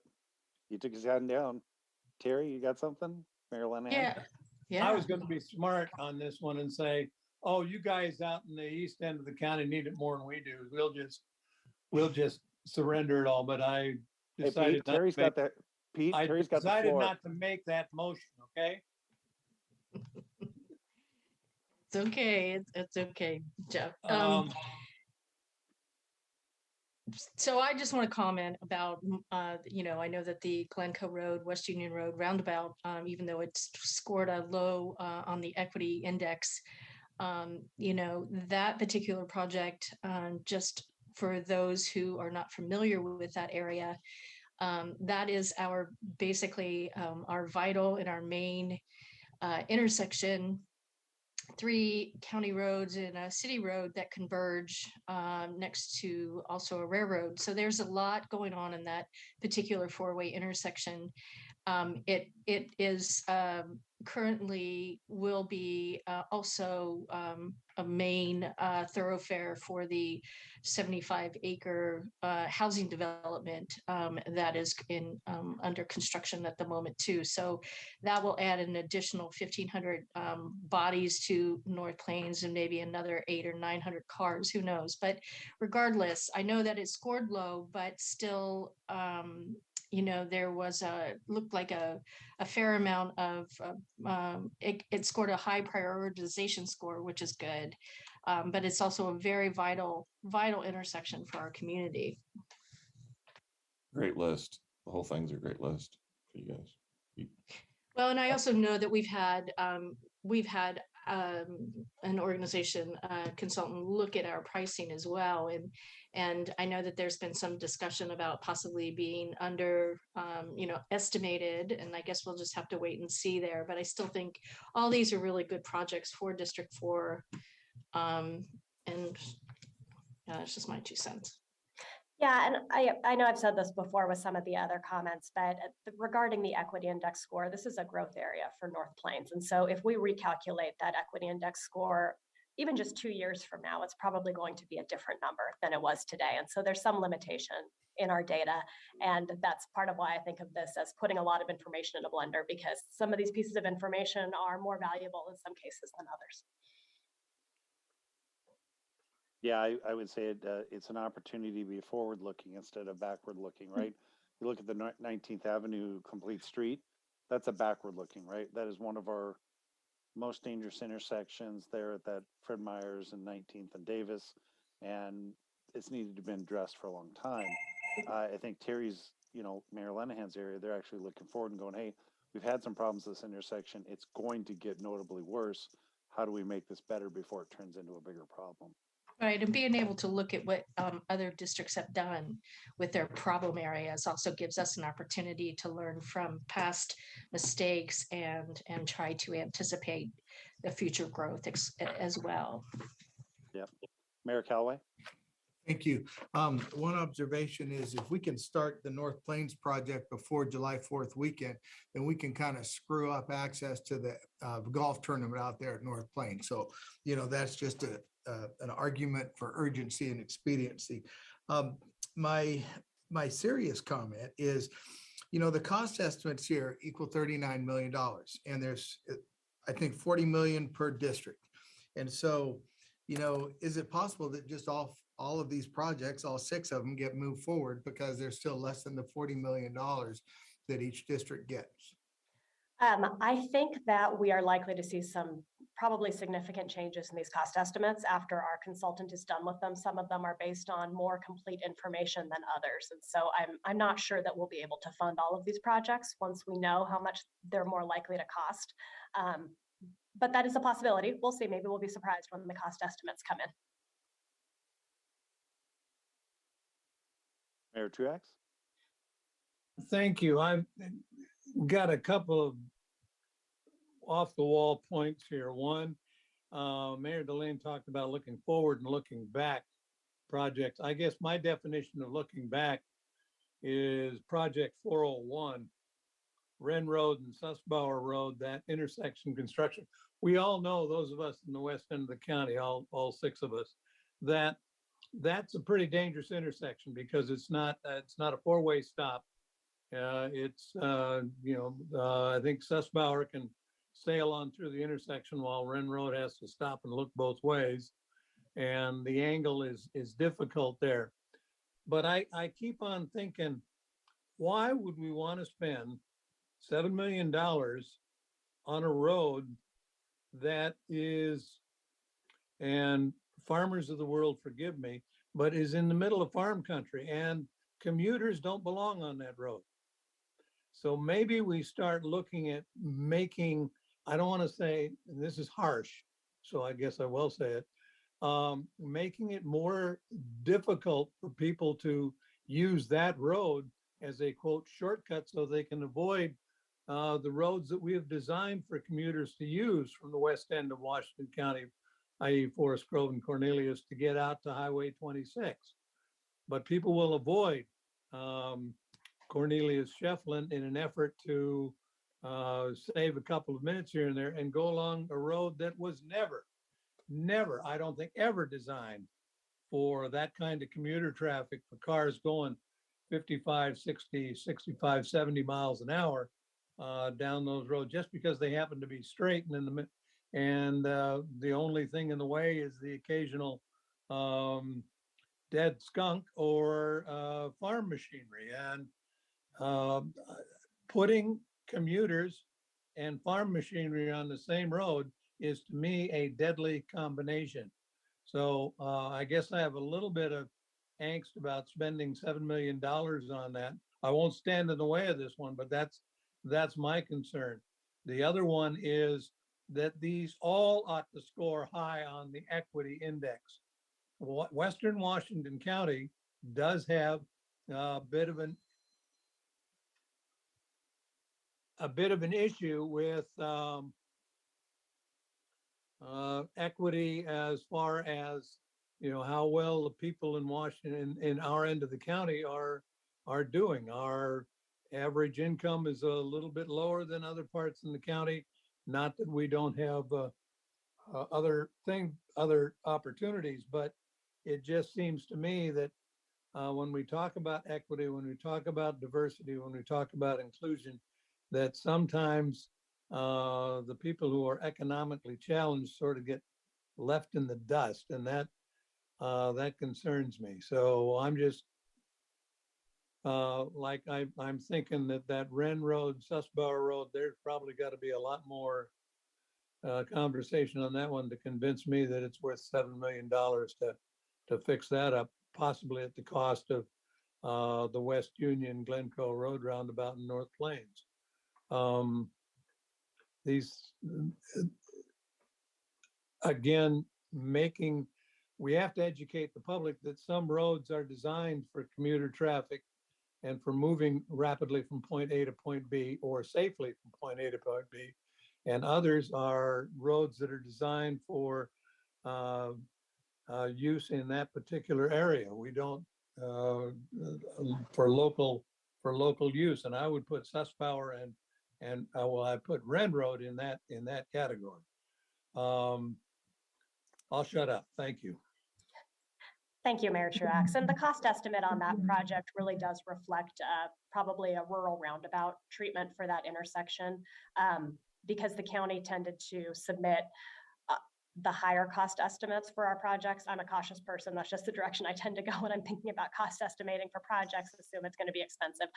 You took his hand down. Terry, you got something? Marilyn? I was going to be smart on this one and say, oh, you guys out in the east end of the county need it more than we do. We'll just surrender it all. But I decided Terry's got that. Pete, Terry's got the decided floor. not to make that motion. Okay. It's okay. It's okay, Jeff. So I just want to comment about, I know that the Glencoe Road, West Union Road roundabout, even though it's scored a low on the equity index, that particular project, just for those who are not familiar with that area, that is basically our vital and our main intersection, 3 county roads and a city road that converge next to also a railroad. So there's a lot going on in that particular 4-way intersection. It is currently will be also a main thoroughfare for the 75-acre housing development that is under construction at the moment too. So that will add an additional 1,500 bodies to North Plains and maybe another 800 or 900 cars, who knows? But regardless, I know that it scored low, but still, there was looked like a fair amount of, it scored a high prioritization score, which is good. But it's also a very vital intersection for our community. Great list. The whole thing's a great list for you guys. Well, and I also know that we've had an organization consultant look at our pricing as well, and I know that there's been some discussion about possibly being under estimated, and I guess we'll just have to wait and see there. But I still think all these are really good projects for District 4, and it's just my 2 cents. Yeah, and I know I've said this before with some of the other comments, but regarding the equity index score, this is a growth area for North Plains. And so if we recalculate that equity index score, even just 2 years from now, it's probably going to be a different number than it was today. And so there's some limitation in our data. And that's part of why I think of this as putting a lot of information in a blender, because some of these pieces of information are more valuable in some cases than others. Yeah, I would say it's an opportunity to be forward-looking instead of backward-looking, right? You look at the 19th Avenue complete street, that's a backward-looking, right? That is one of our most dangerous intersections there at that Fred Meyers and 19th and Davis, and it's needed to be addressed for a long time. I think Terry's, Mayor Lenahan's area, they're actually looking forward and going, hey, we've had some problems with this intersection. It's going to get notably worse. How do we make this better before it turns into a bigger problem? Right, and being able to look at what other districts have done with their problem areas also gives us an opportunity to learn from past mistakes and try to anticipate the future growth as well. Yep. Mayor Callaway? Thank you. One observation is if we can start the North Plains project before July 4th weekend, then we can kind of screw up access to the golf tournament out there at North Plains. So, that's just an argument for urgency and expediency. My serious comment is, the cost estimates here equal $39 million, and there's, I think, 40 million per district. And so, is it possible that just all of these projects, all 6 of them, get moved forward because there's still less than the $40 million that each district gets? I think that we are likely to see some probably significant changes in these cost estimates after our consultant is done with them. Some of them are based on more complete information than others. And so I'm not sure that we'll be able to fund all of these projects once we know how much they're more likely to cost. But that is a possibility. We'll see. Maybe we'll be surprised when the cost estimates come in. Mayor Truax? Thank you. I've got a couple of off the wall points here. One, Mayor Delane talked about looking forward and looking back projects. I guess my definition of looking back is Project 401, Wren Road and Sussbauer Road, that intersection construction. We all know, those of us in the west end of the county, all 6 of us, that's a pretty dangerous intersection because it's not a 4-way stop. I think Sussbauer can sail on through the intersection while Wren Road has to stop and look both ways. And the angle is difficult there. But I keep on thinking, why would we want to spend $7 million on a road that is, and farmers of the world forgive me, but is in the middle of farm country, and commuters don't belong on that road. So maybe we start looking at making, I don't want to say, and this is harsh, so I guess I will say it, making it more difficult for people to use that road as a quote shortcut so they can avoid the roads that we have designed for commuters to use from the west end of Washington County, i.e. Forest Grove and Cornelius, to get out to Highway 26. But people will avoid Cornelius Shefflin in an effort to save a couple of minutes here and there and go along a road that was never, I don't think ever designed for that kind of commuter traffic, for cars going 55, 60, 65, 70 miles an hour down those roads, just because they happen to be straight and the only thing in the way is the occasional dead skunk or farm machinery. And putting commuters and farm machinery on the same road is, to me, a deadly combination. So I guess I have a little bit of angst about spending $7 million on that. I won't stand in the way of this one, but that's my concern. The other one is that these all ought to score high on the equity index. Western Washington County does have a bit of an issue with equity as far as how well the people in Washington in our end of the county are doing. Our average income is a little bit lower than other parts in the county. Not that we don't have other opportunities, but it just seems to me that when we talk about equity, when we talk about diversity, when we talk about inclusion, that sometimes the people who are economically challenged sort of get left in the dust, and that concerns me. So I'm just I'm thinking that Wren Road, Sussbauer Road, there's probably got to be a lot more conversation on that one to convince me that it's worth $7 million to fix that up, possibly at the cost of the West Union Glencoe Road roundabout in North Plains. These, again, we have to educate the public that some roads are designed for commuter traffic and for moving rapidly from point A to point B, or safely from point A to point B. And others are roads that are designed for use in that particular area. We don't, for local use. And I would put Suspower and well, I put Ren Road in that category. I'll shut up. Thank you. Thank you, Mayor Truax. And the cost estimate on that project really does reflect probably a rural roundabout treatment for that intersection, because the county tended to submit the higher cost estimates for our projects. I'm a cautious person. That's just the direction I tend to go when I'm thinking about cost estimating for projects, assume it's going to be expensive.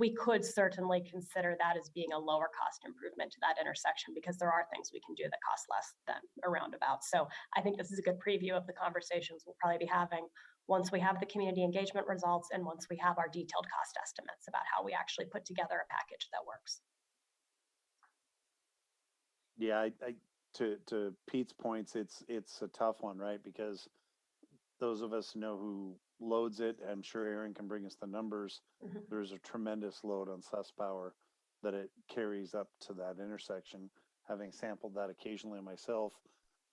We could certainly consider that as being a lower cost improvement to that intersection, because there are things we can do that cost less than a roundabout. So I think this is a good preview of the conversations we'll probably be having once we have the community engagement results and once we have our detailed cost estimates about how we actually put together a package that works. Yeah, to Pete's points, it's a tough one, right? Because those of us know who loads it. I'm sure Aaron can bring us the numbers. Mm-hmm. There's a tremendous load on Suspower that it carries up to that intersection. Having sampled that occasionally myself,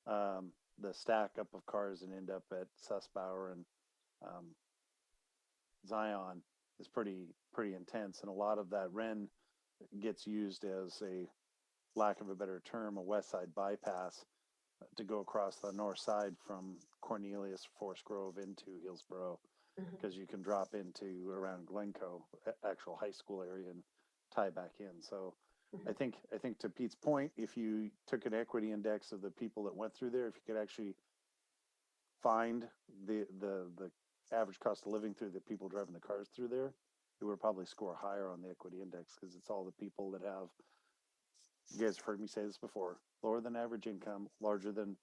the stack up of cars and end up at Suspower and Zion is pretty intense, and a lot of that Ren gets used as a, lack of a better term, a west side bypass to go across the north side from Cornelius, Forest Grove into Hillsborough, because you can drop into around Glencoe, actual high school area, and tie back in. So I think to Pete's point, if you took an equity index of the people that went through there, if you could actually find the average cost of living through the people driving the cars through there, it would probably score higher on the equity index, because it's all the people that have, you guys have heard me say this before, lower than average income, longer than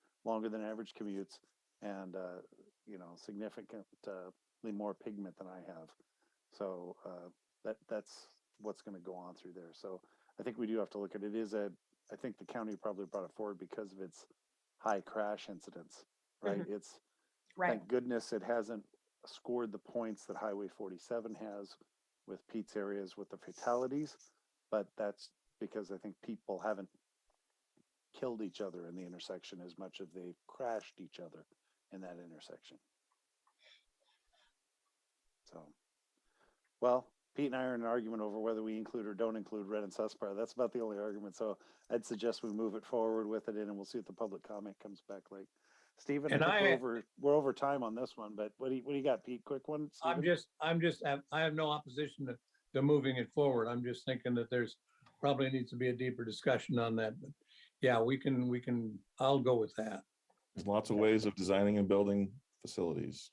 average commutes, and significantly more pigment than I have. So that's what's going to go on through there. So I think we do have to look at it. I think the county probably brought it forward because of its high crash incidents, right? It's right. Thank goodness it hasn't scored the points that Highway 47 has with Pete's areas with the fatalities, but that's because I think people haven't killed each other in the intersection as much as they've crashed each other in that intersection. So, well, Pete and I are in an argument over whether we include or don't include Red and Suspower. That's about the only argument. So I'd suggest we move it forward with it, and we'll see what the public comment comes back like. Stephen, And I think we're over time on this one, but what do you got, Pete? Quick one. Steven? I have no opposition to moving it forward. I'm just thinking that there's probably needs to be a deeper discussion on that. But yeah, I'll go with that. There's lots of ways of designing and building facilities.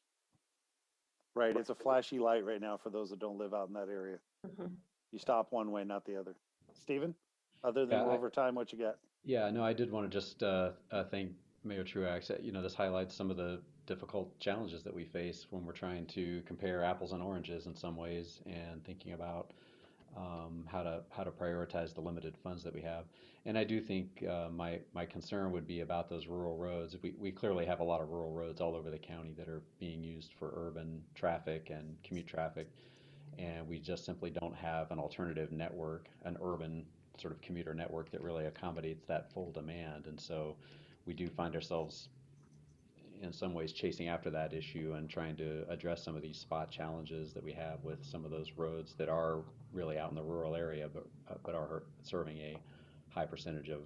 Right, it's a flashy light right now for those that don't live out in that area. You stop one way, not the other. Stephen, other than we're over time, what you got? Yeah, no, I did want to just thank Mayor Truax. This highlights some of the difficult challenges that we face when we're trying to compare apples and oranges in some ways, and thinking about how to prioritize the limited funds that we have. And I do think my concern would be about those rural roads. We clearly have a lot of rural roads all over the county that are being used for urban traffic and commute traffic, and we just simply don't have an alternative network, an urban sort of commuter network that really accommodates that full demand. And so we do find ourselves in some ways chasing after that issue and trying to address some of these spot challenges that we have with some of those roads that are really out in the rural area, but are serving a high percentage of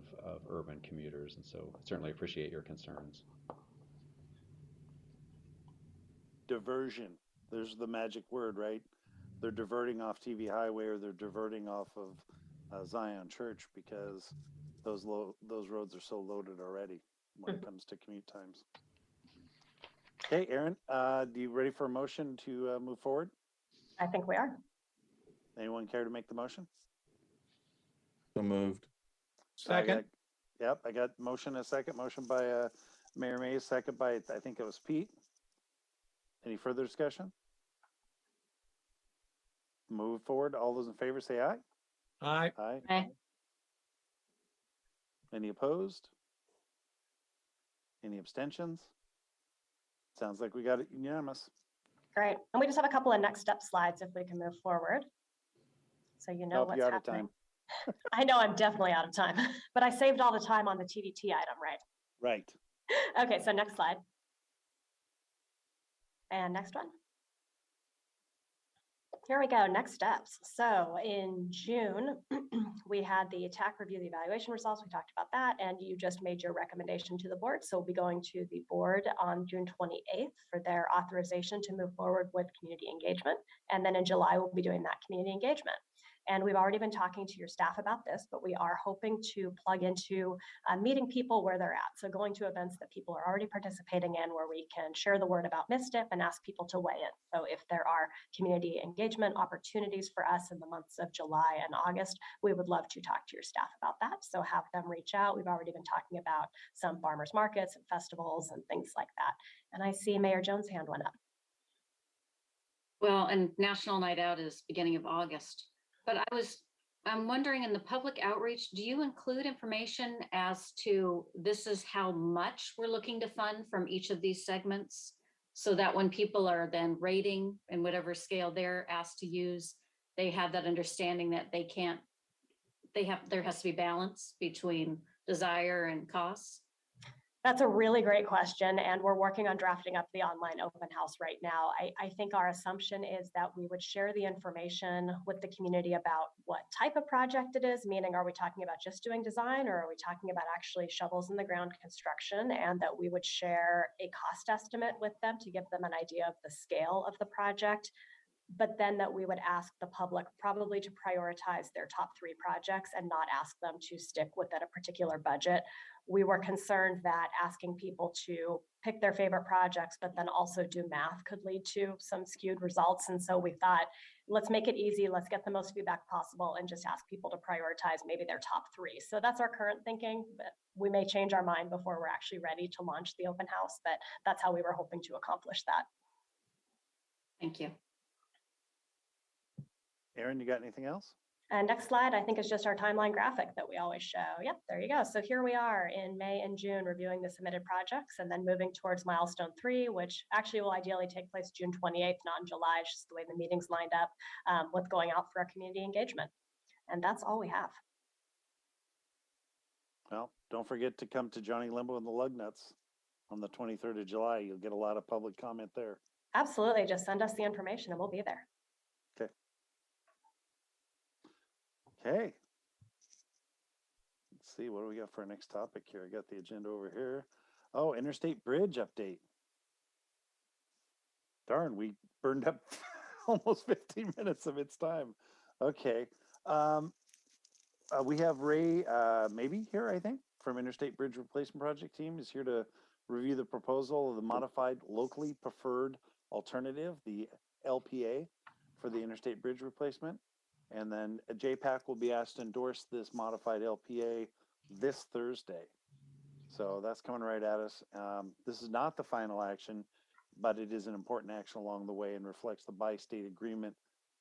urban commuters. And so I certainly appreciate your concerns. Diversion. There's the magic word, right? They're diverting off TV Highway, or they're diverting off of Zion Church, because those roads are so loaded already when it comes to commute times. Okay, Aaron, do you ready for a motion to move forward? I think we are. Anyone care to make the motion? So moved. Second. Yep, I got motion a second, motion by Mayor Mays, second by, I think it was Pete. Any further discussion? Move forward. All those in favor say aye. Aye. Aye. Aye. Any opposed? Any abstentions? Sounds like we got it unanimous. Great. And we just have a couple of next step slides if we can move forward. So you know Nope, what's you're out of happening. time. I know I'm definitely out of time, but I saved all the time on the TDT item, right? Right. Okay, so next slide. And next one. Here we go, next steps. So in June, we had the TAC review the evaluation results. We talked about that, and you just made your recommendation to the board. So we'll be going to the board on June 28th for their authorization to move forward with community engagement. And then in July, we'll be doing that community engagement. And we've already been talking to your staff about this, but we are hoping to plug into meeting people where they're at. So going to events that people are already participating in where we can share the word about MISTIP and ask people to weigh in. So if there are community engagement opportunities for us in the months of July and August, we would love to talk to your staff about that. So have them reach out. We've already been talking about some farmers markets and festivals and things like that. And I see Mayor Jones' hand went up. Well, and National Night Out is beginning of August. But I'm wondering, in the public outreach, do you include information as to this is how much we're looking to fund from each of these segments? So that when people are then rating in whatever scale they're asked to use, they have that understanding that there has to be balance between desire and costs? That's a really great question, and we're working on drafting up the online open house right now. I think our assumption is that we would share the information with the community about what type of project it is, meaning are we talking about just doing design, or are we talking about actually shovels in the ground construction, and that we would share a cost estimate with them to give them an idea of the scale of the project, but then that we would ask the public probably to prioritize their top 3 projects and not ask them to stick within a particular budget. We were concerned that asking people to pick their favorite projects, but then also do math could lead to some skewed results. And so we thought, let's make it easy. Let's get the most feedback possible and just ask people to prioritize maybe their top 3. So that's our current thinking, but we may change our mind before we're actually ready to launch the open house, but that's how we were hoping to accomplish that. Thank you. Aaron, you got anything else? And next slide, I think, is just our timeline graphic that we always show. Yep, there you go. So here we are in May and June reviewing the submitted projects and then moving towards milestone 3, which actually will ideally take place June 28th, not in July. It's just the way the meeting's lined up with going out for our community engagement. And that's all we have. Well, don't forget to come to Johnny Limbo and the Lugnuts on the 23rd of July. You'll get a lot of public comment there. Absolutely. Just send us the information and we'll be there. Okay. Okay. Let's see, what do we got for our next topic here? I got the agenda over here. Oh, Interstate Bridge update. Darn, we burned up almost 15 minutes of its time. Okay. We have Ray maybe here, I think, from Interstate Bridge Replacement Project team is here to review the proposal of the modified locally preferred alternative, the LPA, for the Interstate Bridge replacement. And then JPAC will be asked to endorse this modified LPA this Thursday. So that's coming right at us. This is not the final action, but it is an important action along the way and reflects the bi-state agreement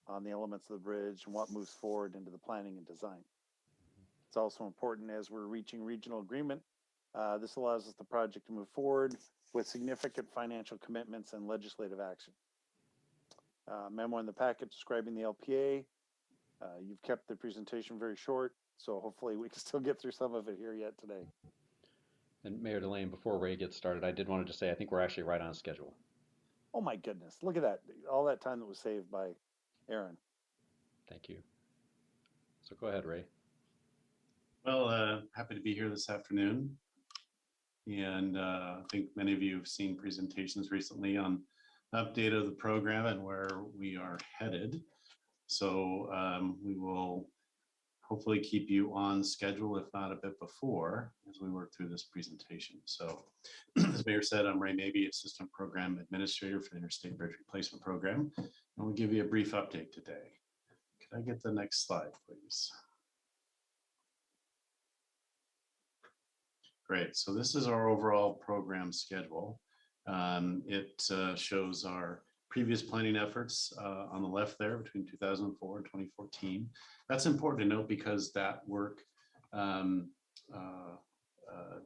on the elements of the bridge and what moves forward into the planning and design. It's also important as we're reaching regional agreement. This allows us the project to move forward with significant financial commitments and legislative action. Memo in the packet describing the LPA. You've kept the presentation very short, so hopefully we can still get through some of it here yet today. And Mayor Delane, before Ray gets started, I did want to just say I think we're actually right on schedule. Oh my goodness, look at that. All that time that was saved by Aaron. Thank you. So go ahead, Ray. Well, happy to be here this afternoon. And I think many of you have seen presentations recently on update of the program and where we are headed. So we will hopefully keep you on schedule, if not a bit before, as we work through this presentation. So as Mayor said, I'm Ray Mabey, Assistant Program Administrator for the Interstate Bridge Replacement Program. And we'll give you a brief update today. Could I get the next slide, please? Great. So this is our overall program schedule. It shows our previous planning efforts on the left there between 2004 and 2014. That's important to note because that work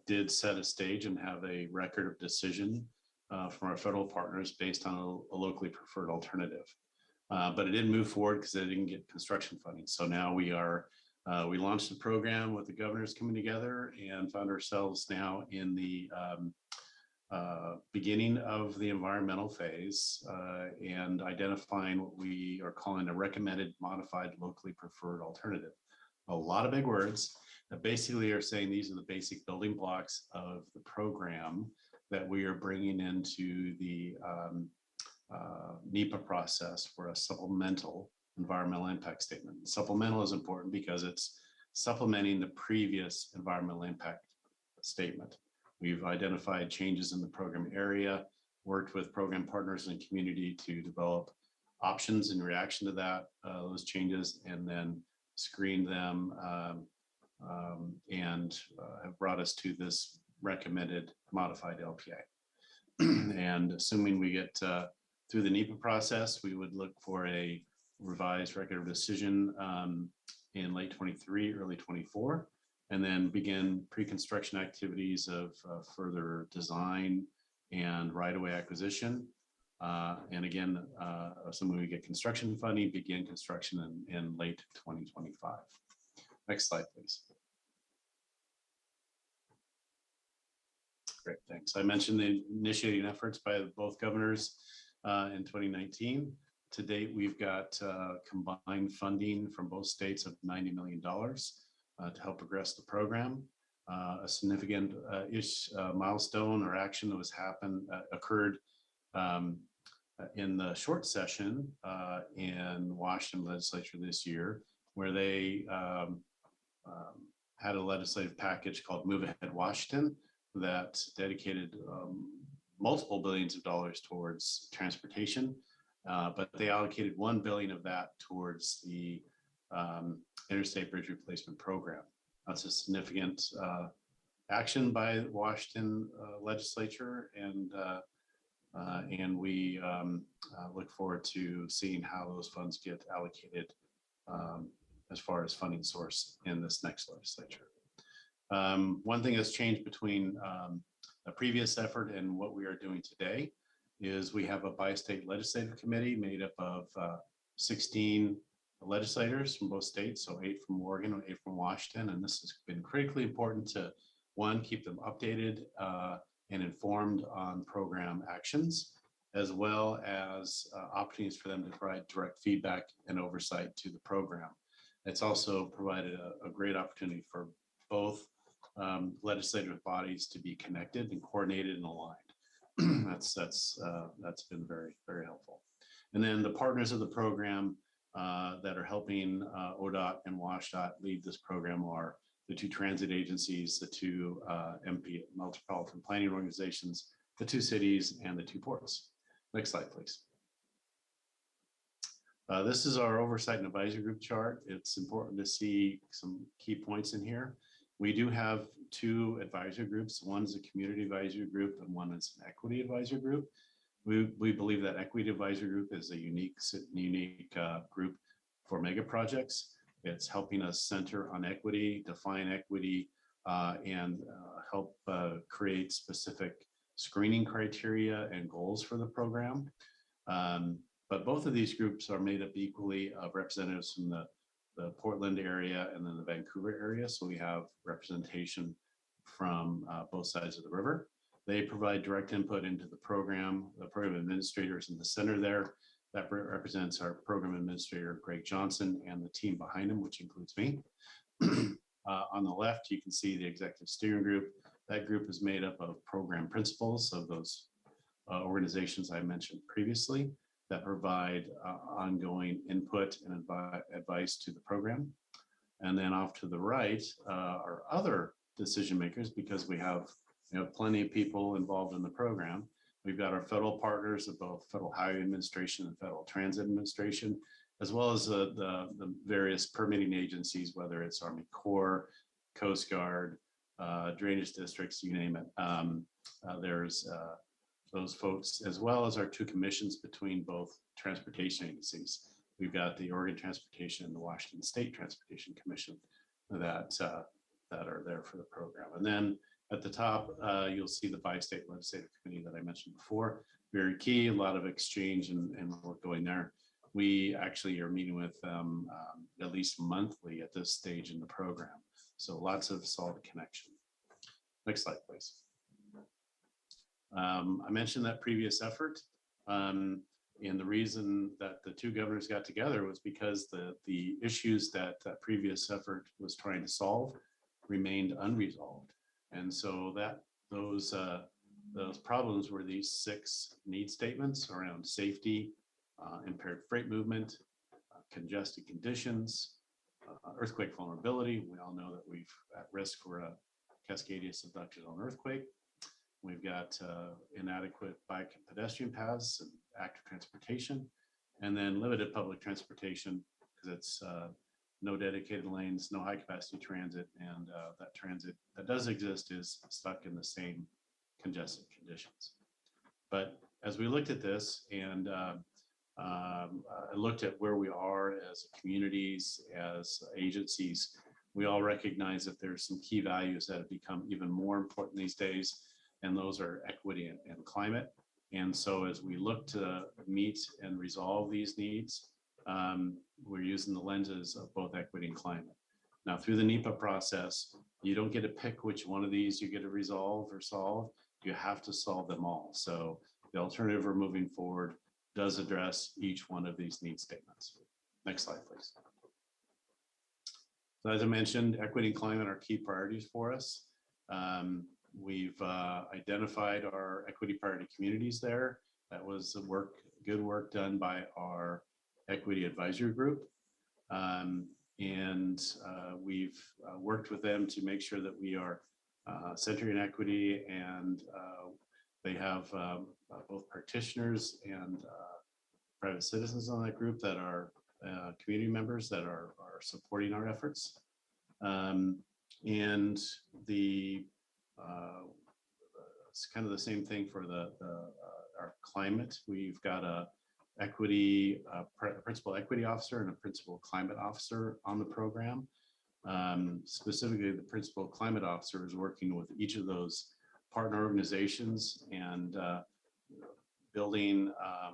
did set a stage and have a record of decision from our federal partners based on a locally preferred alternative. But it didn't move forward because they didn't get construction funding. So now we launched the program with the governors coming together and found ourselves now in the beginning of the environmental phase and identifying what we are calling a recommended modified locally preferred alternative. A lot of big words that basically are saying these are the basic building blocks of the program that we are bringing into the NEPA process for a supplemental environmental impact statement. Supplemental is important because it's supplementing the previous environmental impact statement. We've identified changes in the program area, worked with program partners and community to develop options in reaction to that, those changes, and then screened them and have brought us to this recommended modified LPA. And assuming we get through the NEPA process, we would look for a revised record of decision in late 23, early 24, and then begin pre-construction activities of further design and right-of-way acquisition. And again, assuming we get construction funding, begin construction in late 2025. Next slide, please. Great, thanks. I mentioned the initiating efforts by both governors in 2019. To date, we've got combined funding from both states of $90 million to help progress the program. A significant milestone or action that was occurred in the short session in Washington legislature this year, where they had a legislative package called Move Ahead Washington that dedicated multiple billions of dollars towards transportation, but they allocated $1 billion of that towards the Interstate Bridge Replacement Program. That's a significant action by the Washington legislature, and we look forward to seeing how those funds get allocated as far as funding source in this next legislature. One thing that's changed between a previous effort and what we are doing today is we have a bi-state legislative committee made up of 16 legislators from both states, so 8 from Oregon and 8 from Washington. And this has been critically important to, one, keep them updated and informed on program actions, as well as opportunities for them to provide direct feedback and oversight to the program. It's also provided a great opportunity for both legislative bodies to be connected and coordinated and aligned. That's been very, very helpful. And then the partners of the program that are helping ODOT and WashDOT lead this program are the 2 transit agencies, the 2 MP metropolitan planning organizations, the 2 cities, and the 2 ports. Next slide, please. This is our oversight and advisory group chart. It's important to see some key points in here. We do have 2 advisory groups. One is a community advisory group and one is an equity advisory group. We believe that equity advisory group is a unique group for mega projects. It's helping us center on equity, define equity, and help create specific screening criteria and goals for the program. But both of these groups are made up equally of representatives from the Portland area and then the Vancouver area. So we have representation from both sides of the river. They provide direct input into the program administrators in the center there. That represents our program administrator, Greg Johnson, and the team behind him, which includes me. On the left, you can see the executive steering group. That group is made up of program principals of those organizations I mentioned previously that provide ongoing input and advice to the program. And then off to the right are other decision makers, because we have plenty of people involved in the program. We've got our federal partners of both Federal Highway Administration and Federal Transit Administration, as well as the various permitting agencies, whether it's Army Corps, Coast Guard, drainage districts, you name it. There's those folks, as well as our two commissions between both transportation agencies. We've got the Oregon Transportation and the Washington State Transportation Commission that are there for the program. And then at the top, you'll see the bi-state legislative committee that I mentioned before. Very key, a lot of exchange and work going there. We actually are meeting with them at least monthly at this stage in the program. So lots of solid connection. Next slide, please. I mentioned that previous effort. And the reason that the two governors got together was because the issues that that previous effort was trying to solve remained unresolved. And so those problems were these 6 need statements around safety, impaired freight movement, congested conditions, earthquake vulnerability. We all know that we've at risk for a Cascadia subduction earthquake. We've got inadequate bike and pedestrian paths and active transportation, and then limited public transportation because it's no dedicated lanes, no high capacity transit, and that transit that does exist is stuck in the same congested conditions. But as we looked at this and I looked at where we are as communities, as agencies, we all recognize that there's some key values that have become even more important these days, and those are equity and climate. And so as we look to meet and resolve these needs, we're using the lenses of both equity and climate. Now, through the NEPA process, you don't get to pick which one of these you get to resolve or solve. You have to solve them all. So the alternative we're moving forward does address each one of these need statements. Next slide, please. So as I mentioned, equity and climate are key priorities for us. We've identified our equity priority communities there. That was good work done by our equity advisory group. We've worked with them to make sure that we are centering equity, and they have both practitioners and private citizens on that group that are community members that are supporting our efforts. It's kind of the same thing for our climate. We've got a principal equity officer and a principal climate officer on the program. Specifically, the principal climate officer is working with each of those partner organizations and building a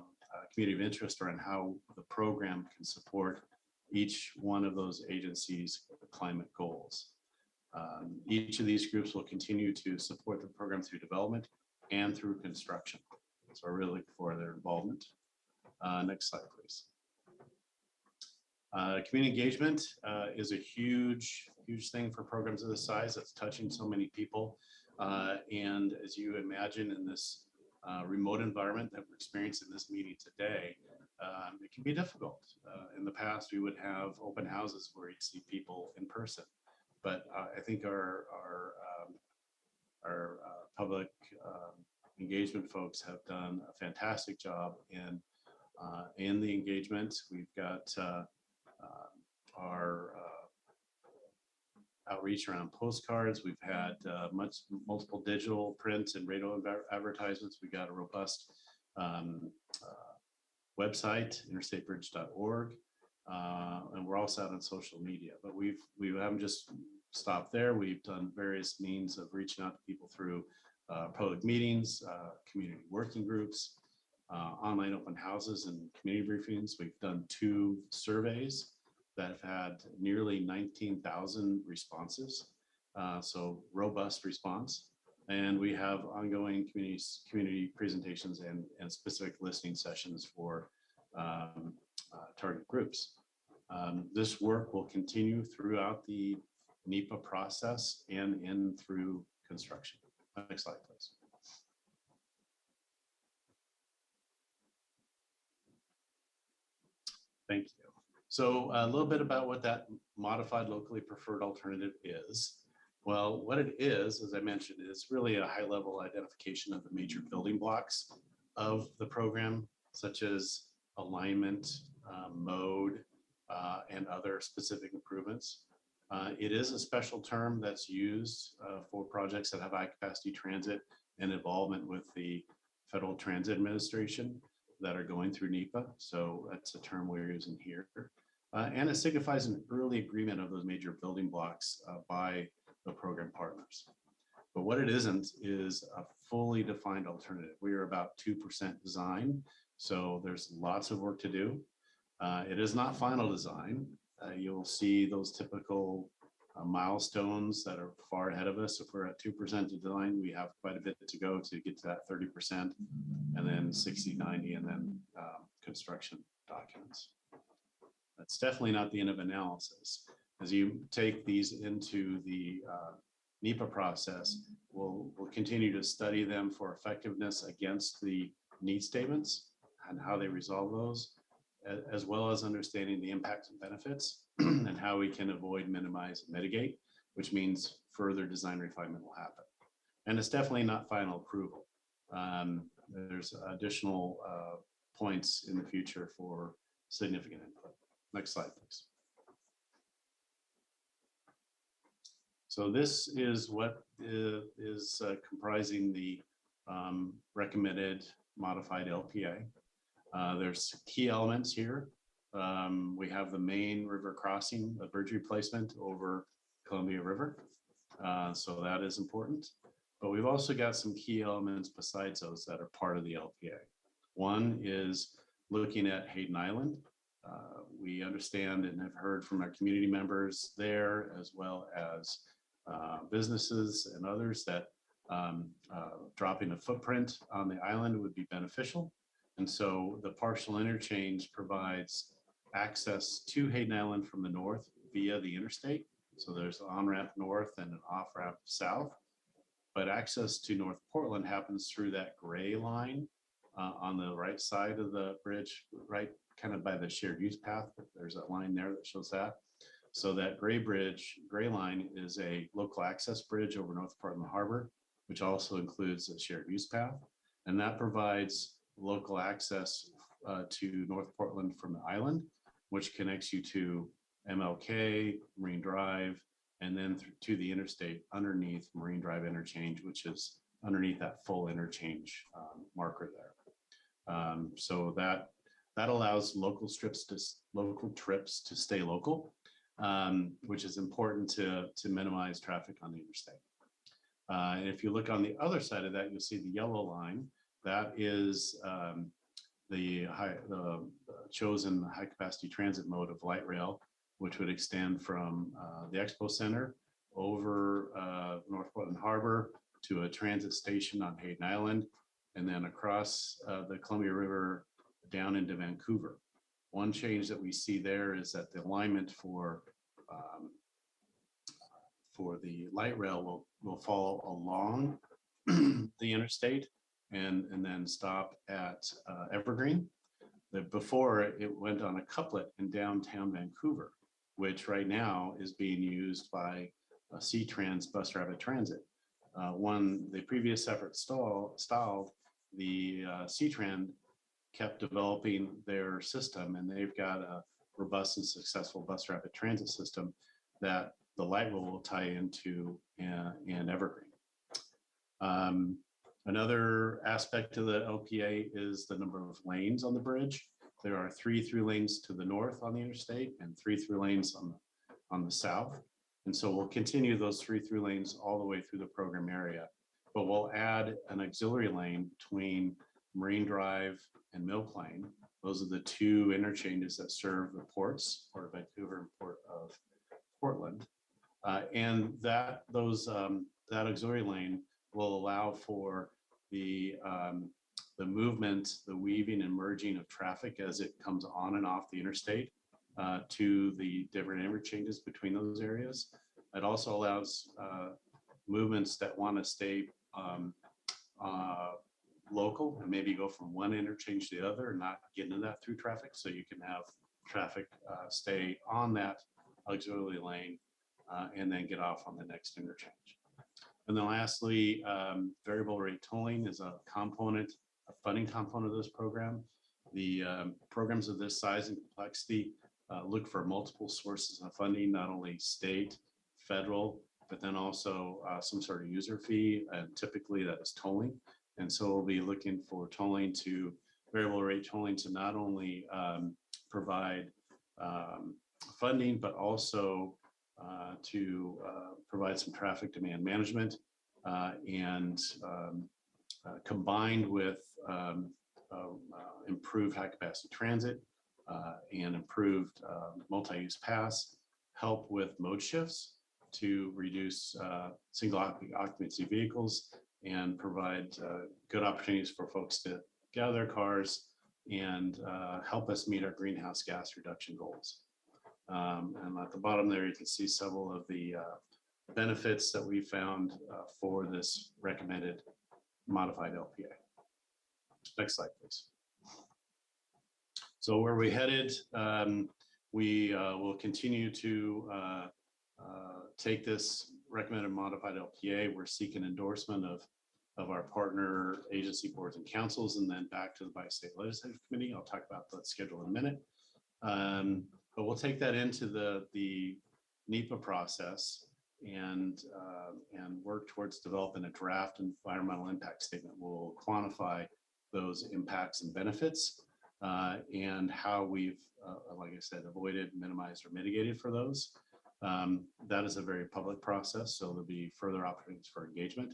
community of interest around how the program can support each one of those agencies' climate goals. Each of these groups will continue to support the program through development and through construction. So I really look for their involvement. Next slide, please. Community engagement is a huge thing for programs of this size that's touching so many people. And as you imagine in this remote environment that we're experiencing in this meeting today, it can be difficult. In the past, we would have open houses where you'd see people in person. But I think our public engagement folks have done a fantastic job in the engagement. We've got our outreach around postcards. We've had multiple digital, print, and radio advertisements. We got a robust website, interstatebridge.org. And we're also out on social media, but we haven't just stopped there. We've done various means of reaching out to people through public meetings, community working groups, online open houses and community briefings. We've done 2 surveys that have had nearly 19,000 responses. So robust response. And we have ongoing community presentations and specific listening sessions for target groups. This work will continue throughout the NEPA process and in through construction. Next slide, please. Thank you. So a little bit about what that modified locally preferred alternative is. Well, what it is, as I mentioned, is really a high-level identification of the major building blocks of the program, such as alignment, mode, and other specific improvements. It is a special term that's used for projects that have high capacity transit and involvement with the Federal Transit Administration that are going through NEPA. So that's a term we're using here. And it signifies an early agreement of those major building blocks by the program partners. But what it isn't is a fully defined alternative. We are about 2% design, so there's lots of work to do. It is not final design. You'll see those typical milestones that are far ahead of us. If we're at 2% design, we have quite a bit to go to get to that 30%, and then 60, 90, and then construction documents. That's definitely not the end of analysis. As you take these into the NEPA process, we'll continue to study them for effectiveness against the need statements and how they resolve those, as well as understanding the impacts and benefits and how we can avoid, minimize, and mitigate, which means further design refinement will happen. And it's definitely not final approval. There's additional points in the future for significant input. Next slide, please. So this is what is comprising the recommended modified LPA. There's key elements here. We have the main river crossing, a bridge replacement over Columbia River. So that is important. But we've also got some key elements besides those that are part of the LPA. One is looking at Hayden Island. We understand and have heard from our community members there, as well as businesses and others, that dropping a footprint on the island would be beneficial. And so the partial interchange provides access to Hayden Island from the north via the interstate. So there's an on-ramp north and an off-ramp south. But access to North Portland happens through that gray line on the right side of the bridge, right kind of by the shared use path. There's a line there that shows that. So that gray line is a local access bridge over North Portland Harbor, which also includes a shared use path. And that provides local access to North Portland from the island, which connects you to MLK, Marine Drive, and then to the interstate underneath Marine Drive interchange, which is underneath that full interchange marker there. So that allows local trips to stay local, which is important to minimize traffic on the interstate. And if you look on the other side of that, you'll see the yellow line. That is the chosen high capacity transit mode of light rail, which would extend from the Expo Center over North Portland Harbor to a transit station on Hayden Island, and then across the Columbia River down into Vancouver. One change that we see there is that the alignment for the light rail will follow along the interstate and then stop at Evergreen. Before it went on a couplet in downtown Vancouver, which right now is being used by C-Trans Bus Rapid Transit. When the previous effort stalled, the C-Trans kept developing their system, and they've got a robust and successful bus rapid transit system that the light rail will tie into in Evergreen. Another aspect of the LPA is the number of lanes on the bridge. There are 3 through lanes to the north on the interstate and 3 through lanes on the south. And so we'll continue those 3 through lanes all the way through the program area, but we'll add an auxiliary lane between Marine Drive and Mill Plain. Those are the 2 interchanges that serve the ports, Port of Vancouver and Port of Portland. And that auxiliary lane will allow for the movement, the weaving and merging of traffic as it comes on and off the interstate to the different interchanges between those areas. It also allows movements that want to stay local and maybe go from one interchange to the other and not get into that through traffic. So you can have traffic stay on that auxiliary lane and then get off on the next interchange. And then lastly, variable rate tolling is a funding component of this program. The programs of this size and complexity look for multiple sources of funding, not only state, federal, but then also some sort of user fee, and typically that is tolling. And so we'll be looking for tolling to variable rate tolling to not only provide funding, but also to provide some traffic demand management and combined with improved high capacity transit and improved multi-use pass, help with mode shifts to reduce single occupancy vehicles and provide good opportunities for folks to get out of their cars and help us meet our greenhouse gas reduction goals. And at the bottom there, you can see several of the benefits that we found for this recommended modified LPA. Next slide, please. So where are we headed? We will continue to take this recommended modified LPA. We're seeking endorsement of our partner agency boards and councils, and then back to the bi-state legislative committee. I'll talk about that schedule in a minute. But we'll take that into the NEPA process and work towards developing a draft environmental impact statement. We'll quantify those impacts and benefits and how we've, like I said, avoided, minimized, or mitigated for those. That is a very public process, so there'll be further opportunities for engagement.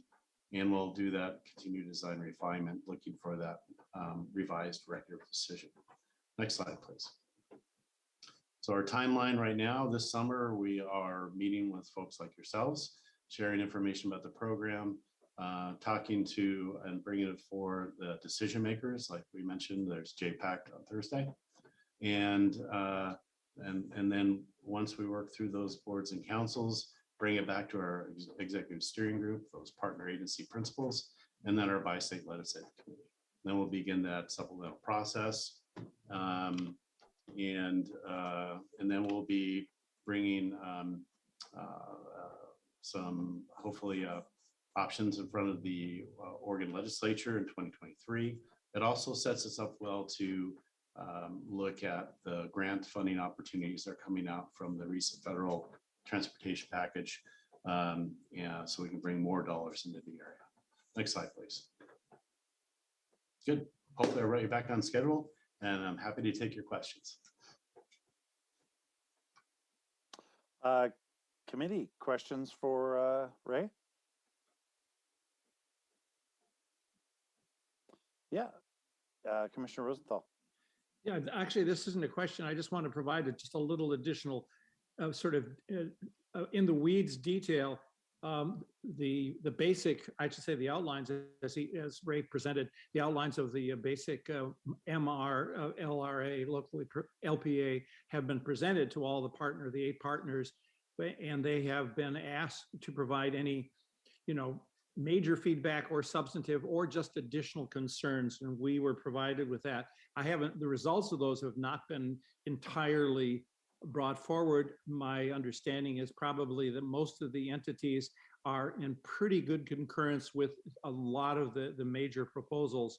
And we'll do that continued design refinement, looking for that revised record of decision. Next slide, please. So our timeline right now, this summer, we are meeting with folks like yourselves, sharing information about the program, talking to and bringing it for the decision makers. Like we mentioned, there's JPAC on Thursday. And then once we work through those boards and councils, bring it back to our executive steering group, those partner agency principals, and then our bi-state legislative committee. Then we'll begin that supplemental process. And then we'll be bringing some hopefully options in front of the Oregon legislature in 2023. It also sets us up well to look at the grant funding opportunities that are coming out from the recent federal transportation package. So we can bring more dollars into the area. Next slide, please. Good. Hopefully I'll write you back on schedule, and I'm happy to take your questions. Committee questions for Ray? Yeah, Commissioner Rosenthal. Yeah, actually, this isn't a question. I just want to provide just a little additional sort of in the weeds detail. The basic, I should say, the outlines as Ray presented, the outlines of the basic LRA, locally LPA, have been presented to all the 8 partners, and they have been asked to provide any, major feedback or substantive or just additional concerns, and we were provided with that. The results of those have not been entirely brought forward. My understanding is probably that most of the entities are in pretty good concurrence with a lot of the major proposals.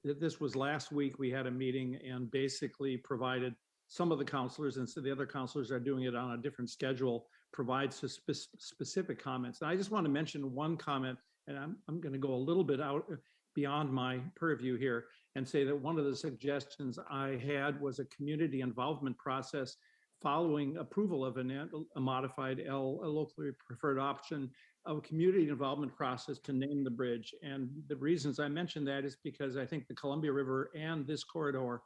This was last week. We had a meeting and basically provided some of the counselors, and so the other counselors are doing it on a different schedule, provides specific comments. And I just want to mention one comment, and I'm going to go a little bit out beyond my purview here and say that one of the suggestions I had was a community involvement process following approval of a modified a locally preferred option, of community involvement process to name the bridge. And the reasons I mentioned that is because I think the Columbia River and this corridor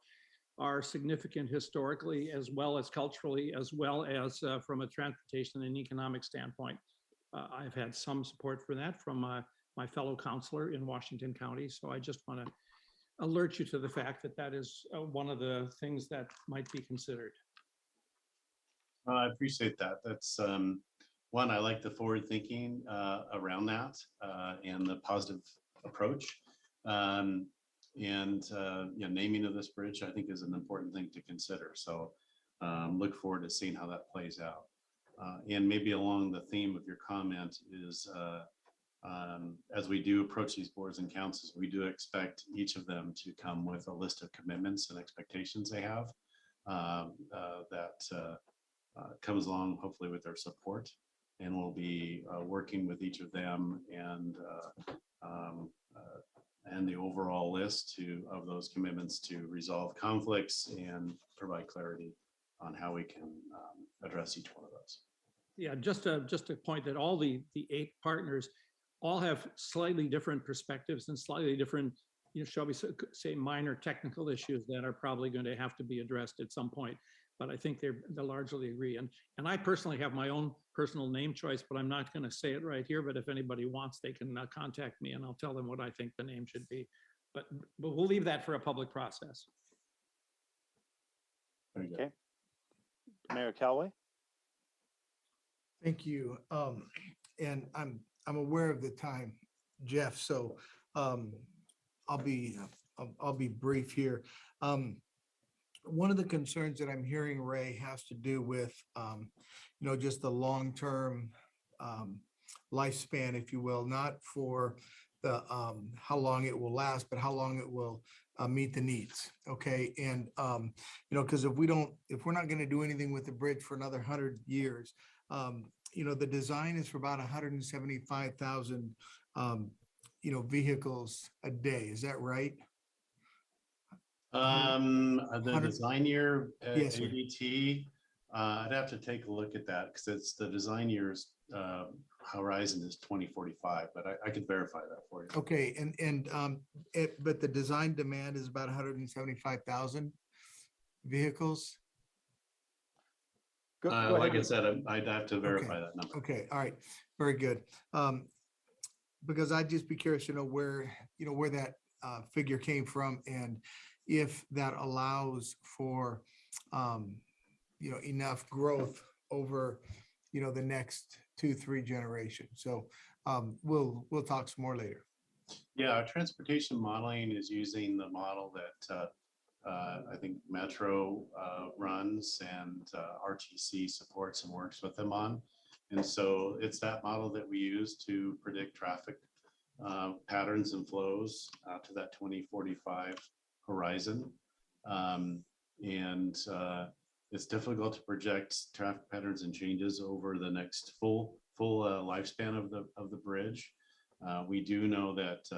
are significant historically, as well as culturally, as well as from a transportation and economic standpoint. I've had some support for that from my fellow counselor in Washington County. So I just want to alert you to the fact that that is one of the things that might be considered. I appreciate that. That's one, I like the forward thinking around that and the positive approach. Naming of this bridge, I think, is an important thing to consider. So look forward to seeing how that plays out. And maybe along the theme of your comment is, as we do approach these boards and councils, we do expect each of them to come with a list of commitments and expectations they have. comes along hopefully with their support. And we'll be working with each of them and the overall list of those commitments to resolve conflicts and provide clarity on how we can address each one of those. Yeah, just a point that all the 8 partners all have slightly different perspectives and slightly different, shall we say, minor technical issues that are probably going to have to be addressed at some point. But I think they largely agree. And I personally have my own personal name choice, but I'm not going to say it right here. But if anybody wants, they can contact me and I'll tell them what I think the name should be. But we'll leave that for a public process. Okay. Mayor Callaway. Thank you. And I'm aware of the time, Jeff, so I'll be brief here. One of the concerns that I'm hearing, Ray, has to do with just the long-term lifespan, if you will, not for the how long it will last, but how long it will meet the needs. Okay, and because if we're not going to do anything with the bridge for another 100 years, the design is for about 175,000 vehicles a day. Is that right? The design year Yes, sir. ADT, I'd have to take a look at that because it's the design year's horizon is 2045, but I could verify that for you. Okay, but the design demand is about 175,000 vehicles. Go Like ahead. I said, I'd have to verify that number. Okay, all right, very good. Because I'd just be curious to know where that figure came from and if that allows for enough growth over the next 2-3 generations. So we'll talk some more later. Yeah, our transportation modeling is using the model that I think Metro runs and RTC supports and works with them on. And so it's that model that we use to predict traffic patterns and flows out to that 2045 horizon. It's difficult to project traffic patterns and changes over the next full lifespan of the bridge. We do know that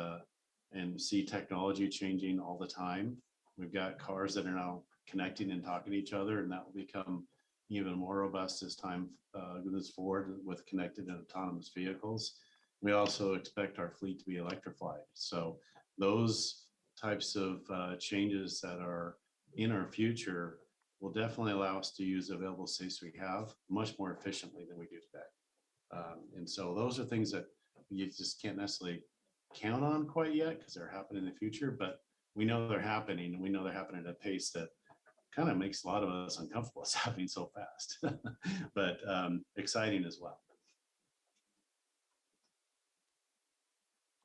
and see technology changing all the time. We've got cars that are now connecting and talking to each other, and that will become even more robust as time moves forward with connected and autonomous vehicles. We also expect our fleet to be electrified. So those types of changes that are in our future will definitely allow us to use available space we have much more efficiently than we do today. And so those are things that you just can't necessarily count on quite yet because they're happening in the future, but we know they're happening, and we know they're happening at a pace that kind of makes a lot of us uncomfortable. It's happening so fast, but exciting as well.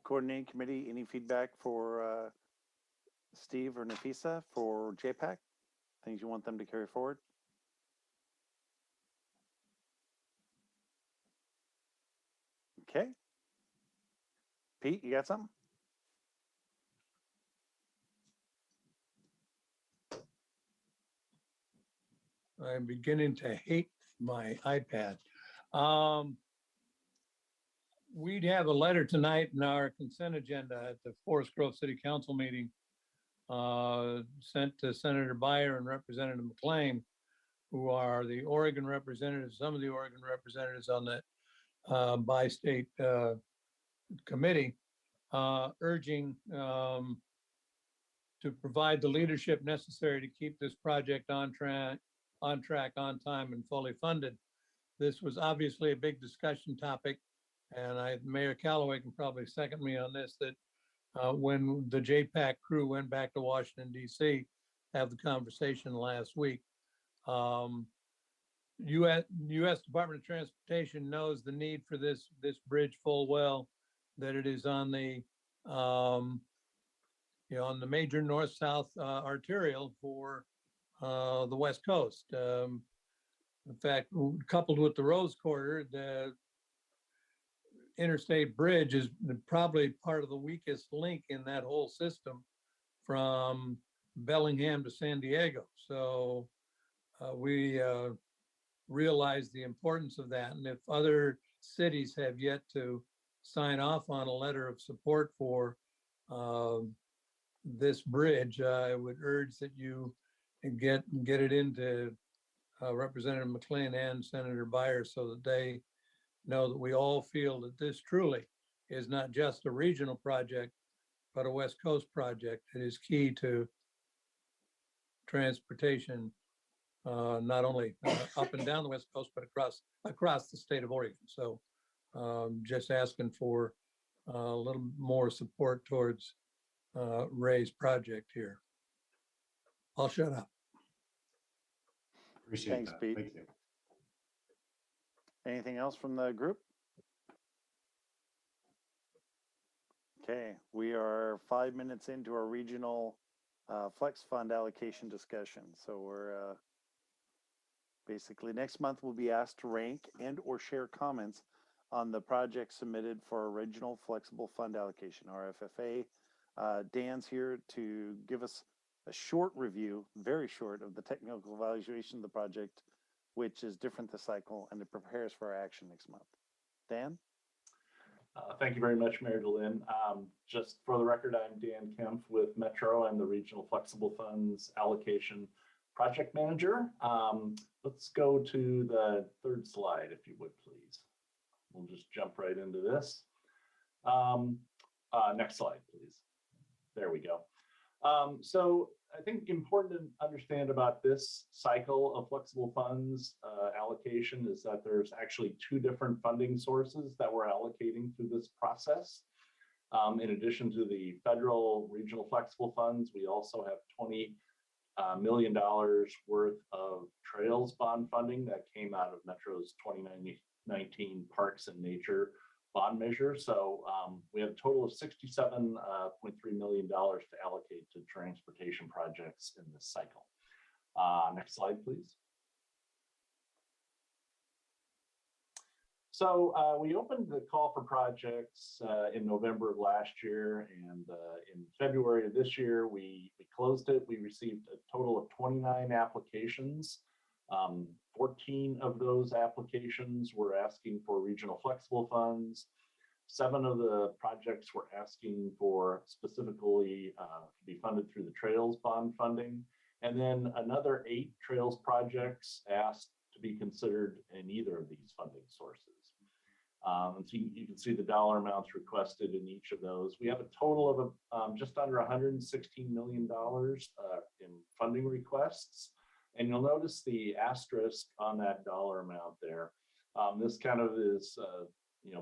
Coordinating committee, any feedback for Steve or Nafisa for JPAC? Things you want them to carry forward? Okay. Pete, you got something? I'm beginning to hate my iPad. We'd have a letter tonight in our consent agenda at the Forest Grove City Council meeting sent to Senator Beyer and Representative McLean, who are the Oregon representatives, some of the Oregon representatives on that bi-state committee, urging to provide the leadership necessary to keep this project on track, on time, and fully funded. This was obviously a big discussion topic, and Mayor Callaway can probably second me on this, that when the JPAC crew went back to Washington, D.C., have the conversation last week, U.S. Department of Transportation knows the need for this bridge full well, that it is on the on the major north-south arterial for the West Coast. In fact, coupled with the Rose Corridor, the interstate bridge is probably part of the weakest link in that whole system from Bellingham to San Diego. So we realize the importance of that. And if other cities have yet to sign off on a letter of support for this bridge, I would urge that you get it into Representative McLean and Senator Byers so that they know that we all feel that this truly is not just a regional project, but a West Coast project. It is key to transportation, not only up and down the West Coast, but across the state of Oregon. So just asking for a little more support towards Ray's project here. I'll shut up. Appreciate Thanks, that. Pete. Thank you. Anything else from the group? Okay, we are 5 minutes into our regional flex fund allocation discussion. So we're basically next month we'll be asked to rank and or share comments on the project submitted for original flexible fund allocation, RFFA. Dan's here to give us a short review, very short, of the technical evaluation of the project, which is different this cycle, and it prepares for our action next month. Dan? Thank you very much, Mayor DeLynn. Just for the record, I'm Dan Kempf with Metro. I'm the Regional Flexible Funds Allocation Project Manager. Let's go to the third slide, if you would, please. We'll just jump right into this. Next slide, please. There we go. So I think important to understand about this cycle of flexible funds allocation is that there's actually two different funding sources that we're allocating through this process. In addition to the federal regional flexible funds, we also have $20 million worth of trails bond funding that came out of Metro's 2019 Parks and Nature bond measure. So we have a total of $67.3 million to allocate to transportation projects in this cycle. Next slide, please. So we opened the call for projects in November of last year, and in February of this year, we closed it. We received a total of 29 applications. 14 of those applications were asking for regional flexible funds. 7 of the projects were asking for specifically to be funded through the Trails bond funding. And then another 8 Trails projects asked to be considered in either of these funding sources. And so you can see the dollar amounts requested in each of those. We have a total of just under $116 million in funding requests. And you'll notice the asterisk on that dollar amount there. This kind of is,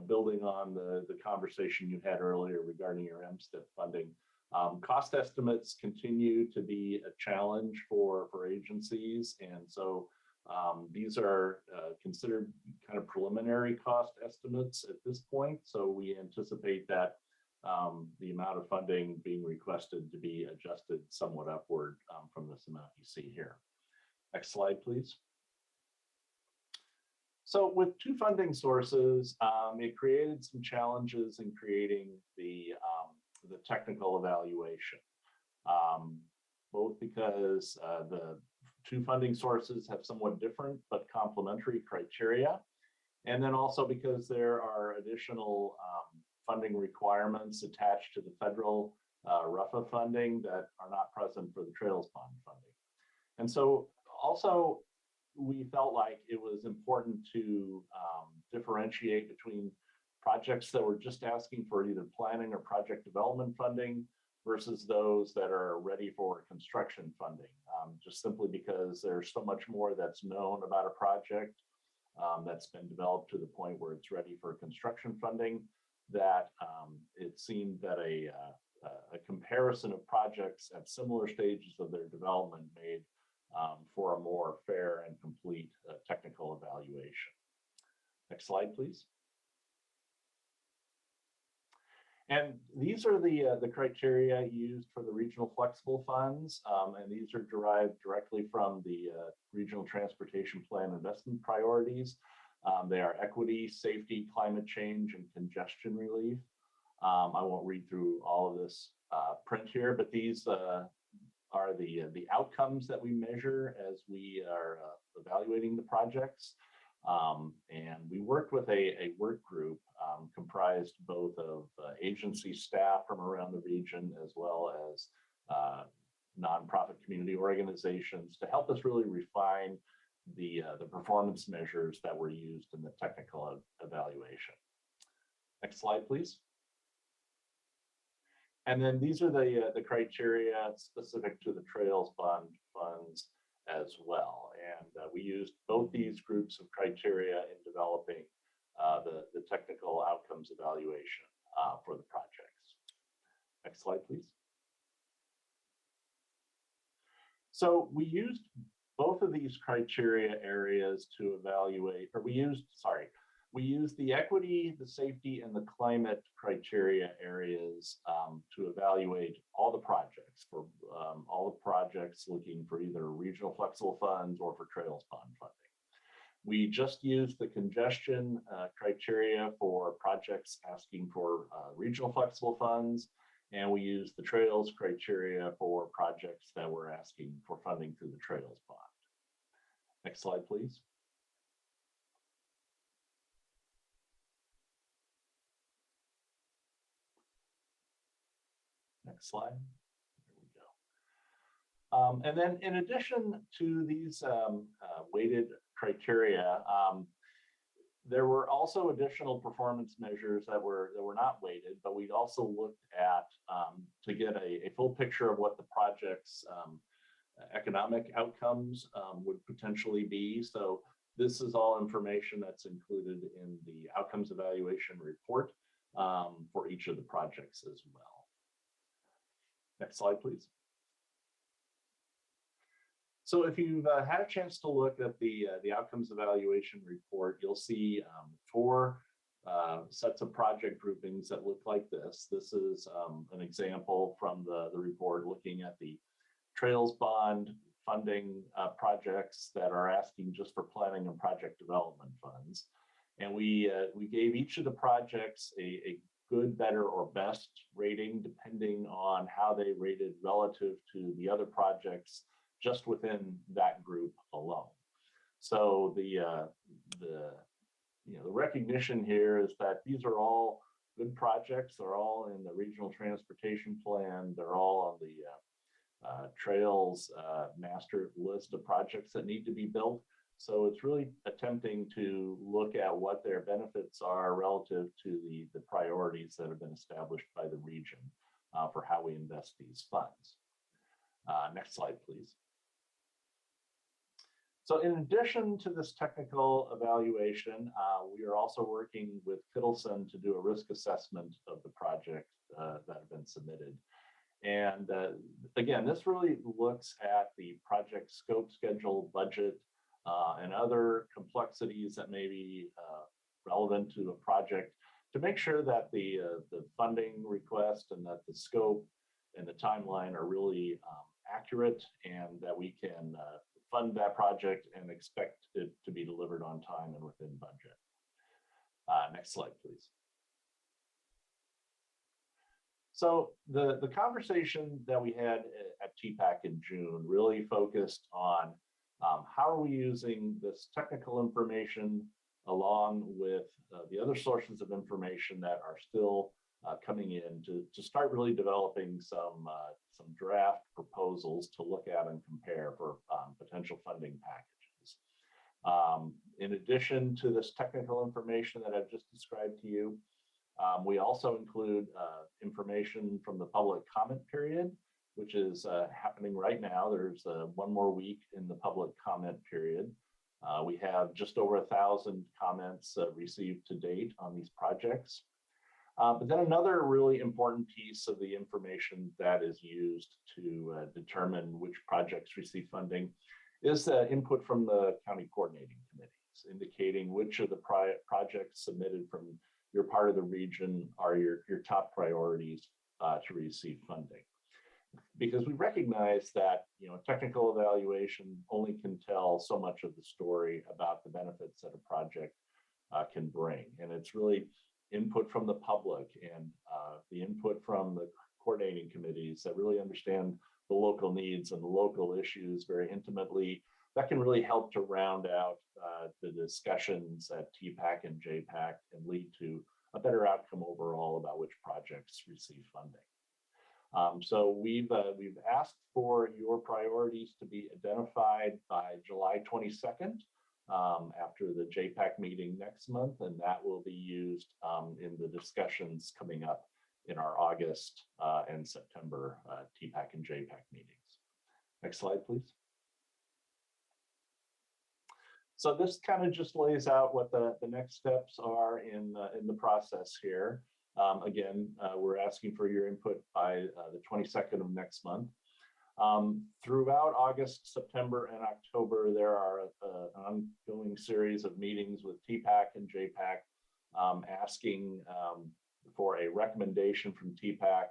building on the conversation you had earlier regarding your MSTIP funding. Cost estimates continue to be a challenge for agencies. And so these are considered kind of preliminary cost estimates at this point. So we anticipate that the amount of funding being requested to be adjusted somewhat upward from this amount you see here. Next slide, please. So with 2 funding sources, it created some challenges in creating the technical evaluation, both because the 2 funding sources have somewhat different but complementary criteria, and then also because there are additional funding requirements attached to the federal RUFA funding that are not present for the Trails bond funding. And so also, we felt like it was important to differentiate between projects that were just asking for either planning or project development funding versus those that are ready for construction funding, just simply because there's so much more that's known about a project that's been developed to the point where it's ready for construction funding, that it seemed that a comparison of projects at similar stages of their development made for a more fair and complete technical evaluation. Next slide, please. And these are the criteria used for the regional flexible funds, and these are derived directly from the Regional Transportation Plan investment priorities. They are equity, safety, climate change, and congestion relief. I won't read through all of this print here, but these are the outcomes that we measure as we are evaluating the projects. And we worked with a work group comprised both of agency staff from around the region as well as nonprofit community organizations to help us really refine the performance measures that were used in the technical evaluation. Next slide, please. And then these are the criteria specific to the Trails Bond funds as well. And we used both these groups of criteria in developing the technical outcomes evaluation for the projects. Next slide, please. So we used both of these criteria areas to evaluate, or we used the equity, the safety, and the climate criteria areas to evaluate all the projects for all the projects looking for either regional flexible funds or for Trails Bond funding. We just used the congestion criteria for projects asking for regional flexible funds, and we used the Trails criteria for projects that were asking for funding through the Trails Bond. Next slide, please. Next slide. There we go. And then in addition to these weighted criteria, there were also additional performance measures that were not weighted, but we also looked at to get a full picture of what the project's economic outcomes would potentially be. So this is all information that's included in the outcomes evaluation report for each of the projects as well. Next slide, please. So if you've had a chance to look at the outcomes evaluation report, you'll see 4 sets of project groupings that look like this. This is an example from the report looking at the Trails Bond funding projects that are asking just for planning and project development funds. And we gave each of the projects a good, better, or best rating depending on how they rated relative to the other projects just within that group alone. So the recognition here is that these are all good projects. They're all in the regional transportation plan. They're all on the Trails master list of projects that need to be built. So it's really attempting to look at what their benefits are relative to the priorities that have been established by the region for how we invest these funds. Next slide, please. So in addition to this technical evaluation, we are also working with Fiddleson to do a risk assessment of the project that have been submitted. And again, this really looks at the project scope, schedule, budget, and other complexities that may be relevant to a project to make sure that the funding request and that the scope and the timeline are really accurate and that we can fund that project and expect it to be delivered on time and within budget. Next slide, please. So the conversation that we had at TPAC in June really focused on how are we using this technical information along with the other sources of information that are still coming in to start really developing some draft proposals to look at and compare for potential funding packages. In addition to this technical information that I've just described to you, we also include information from the public comment period, which is happening right now. There's 1 more week in the public comment period. We have just over 1,000 comments received to date on these projects. But then another really important piece of the information that is used to determine which projects receive funding is the input from the county coordinating committees, indicating which of the projects submitted from your part of the region are your top priorities to receive funding. Because we recognize that technical evaluation only can tell so much of the story about the benefits that a project can bring. And it's really input from the public and the input from the coordinating committees that really understand the local needs and the local issues very intimately. That can really help to round out the discussions at TPAC and JPAC and lead to a better outcome overall about which projects receive funding. So we've asked for your priorities to be identified by July 22nd after the JPAC meeting next month, and that will be used in the discussions coming up in our August and September TPAC and JPAC meetings. Next slide, please. So this kind of just lays out what the next steps are in the process here. Again, we're asking for your input by the 22nd of next month. Throughout August, September, and October, there are an ongoing series of meetings with TPAC and JPAC asking for a recommendation from TPAC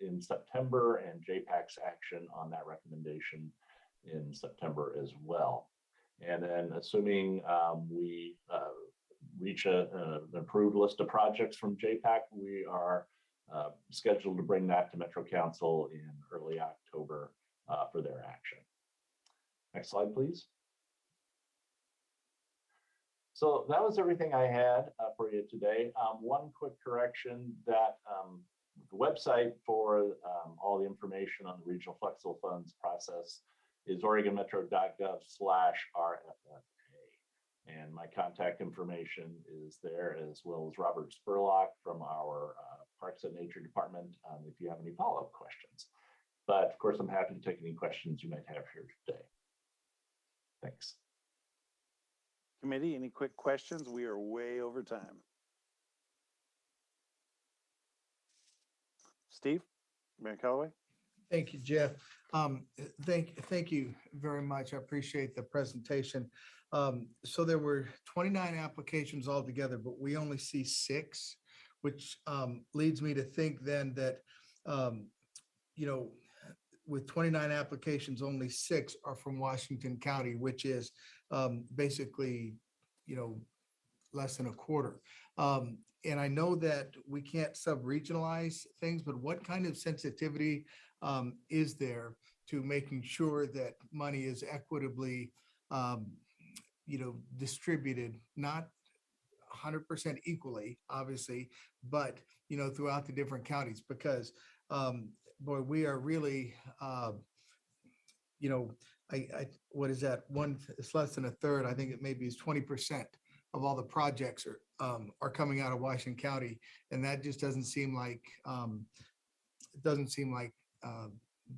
in September and JPAC's action on that recommendation in September as well. And then assuming we reach an approved list of projects from JPAC, we are scheduled to bring that to Metro Council in early October for their action. Next slide, please. So that was everything I had for you today. One quick correction that the website for all the information on the Regional Flexible Funds process is oregonmetro.gov/RFFA. And my contact information is there, as well as Robert Spurlock from our Parks and Nature Department, if you have any follow-up questions. But of course, I'm happy to take any questions you might have here today. Thanks. Committee, any quick questions? We are way over time. Steve, Mayor Callaway. Thank you, Jeff. Thank you very much. I appreciate the presentation. So there were 29 applications altogether, but we only see 6, which leads me to think then that, with 29 applications, only 6 are from Washington County, which is basically, less than a quarter. And I know that we can't sub-regionalize things, but what kind of sensitivity is there to making sure that money is equitably, distributed, not 100% equally, obviously, but, throughout the different counties? Because, boy, we are really, what is that? It's less than a third. I think it maybe is 20% of all the projects are coming out of Washington County. And that just doesn't seem like,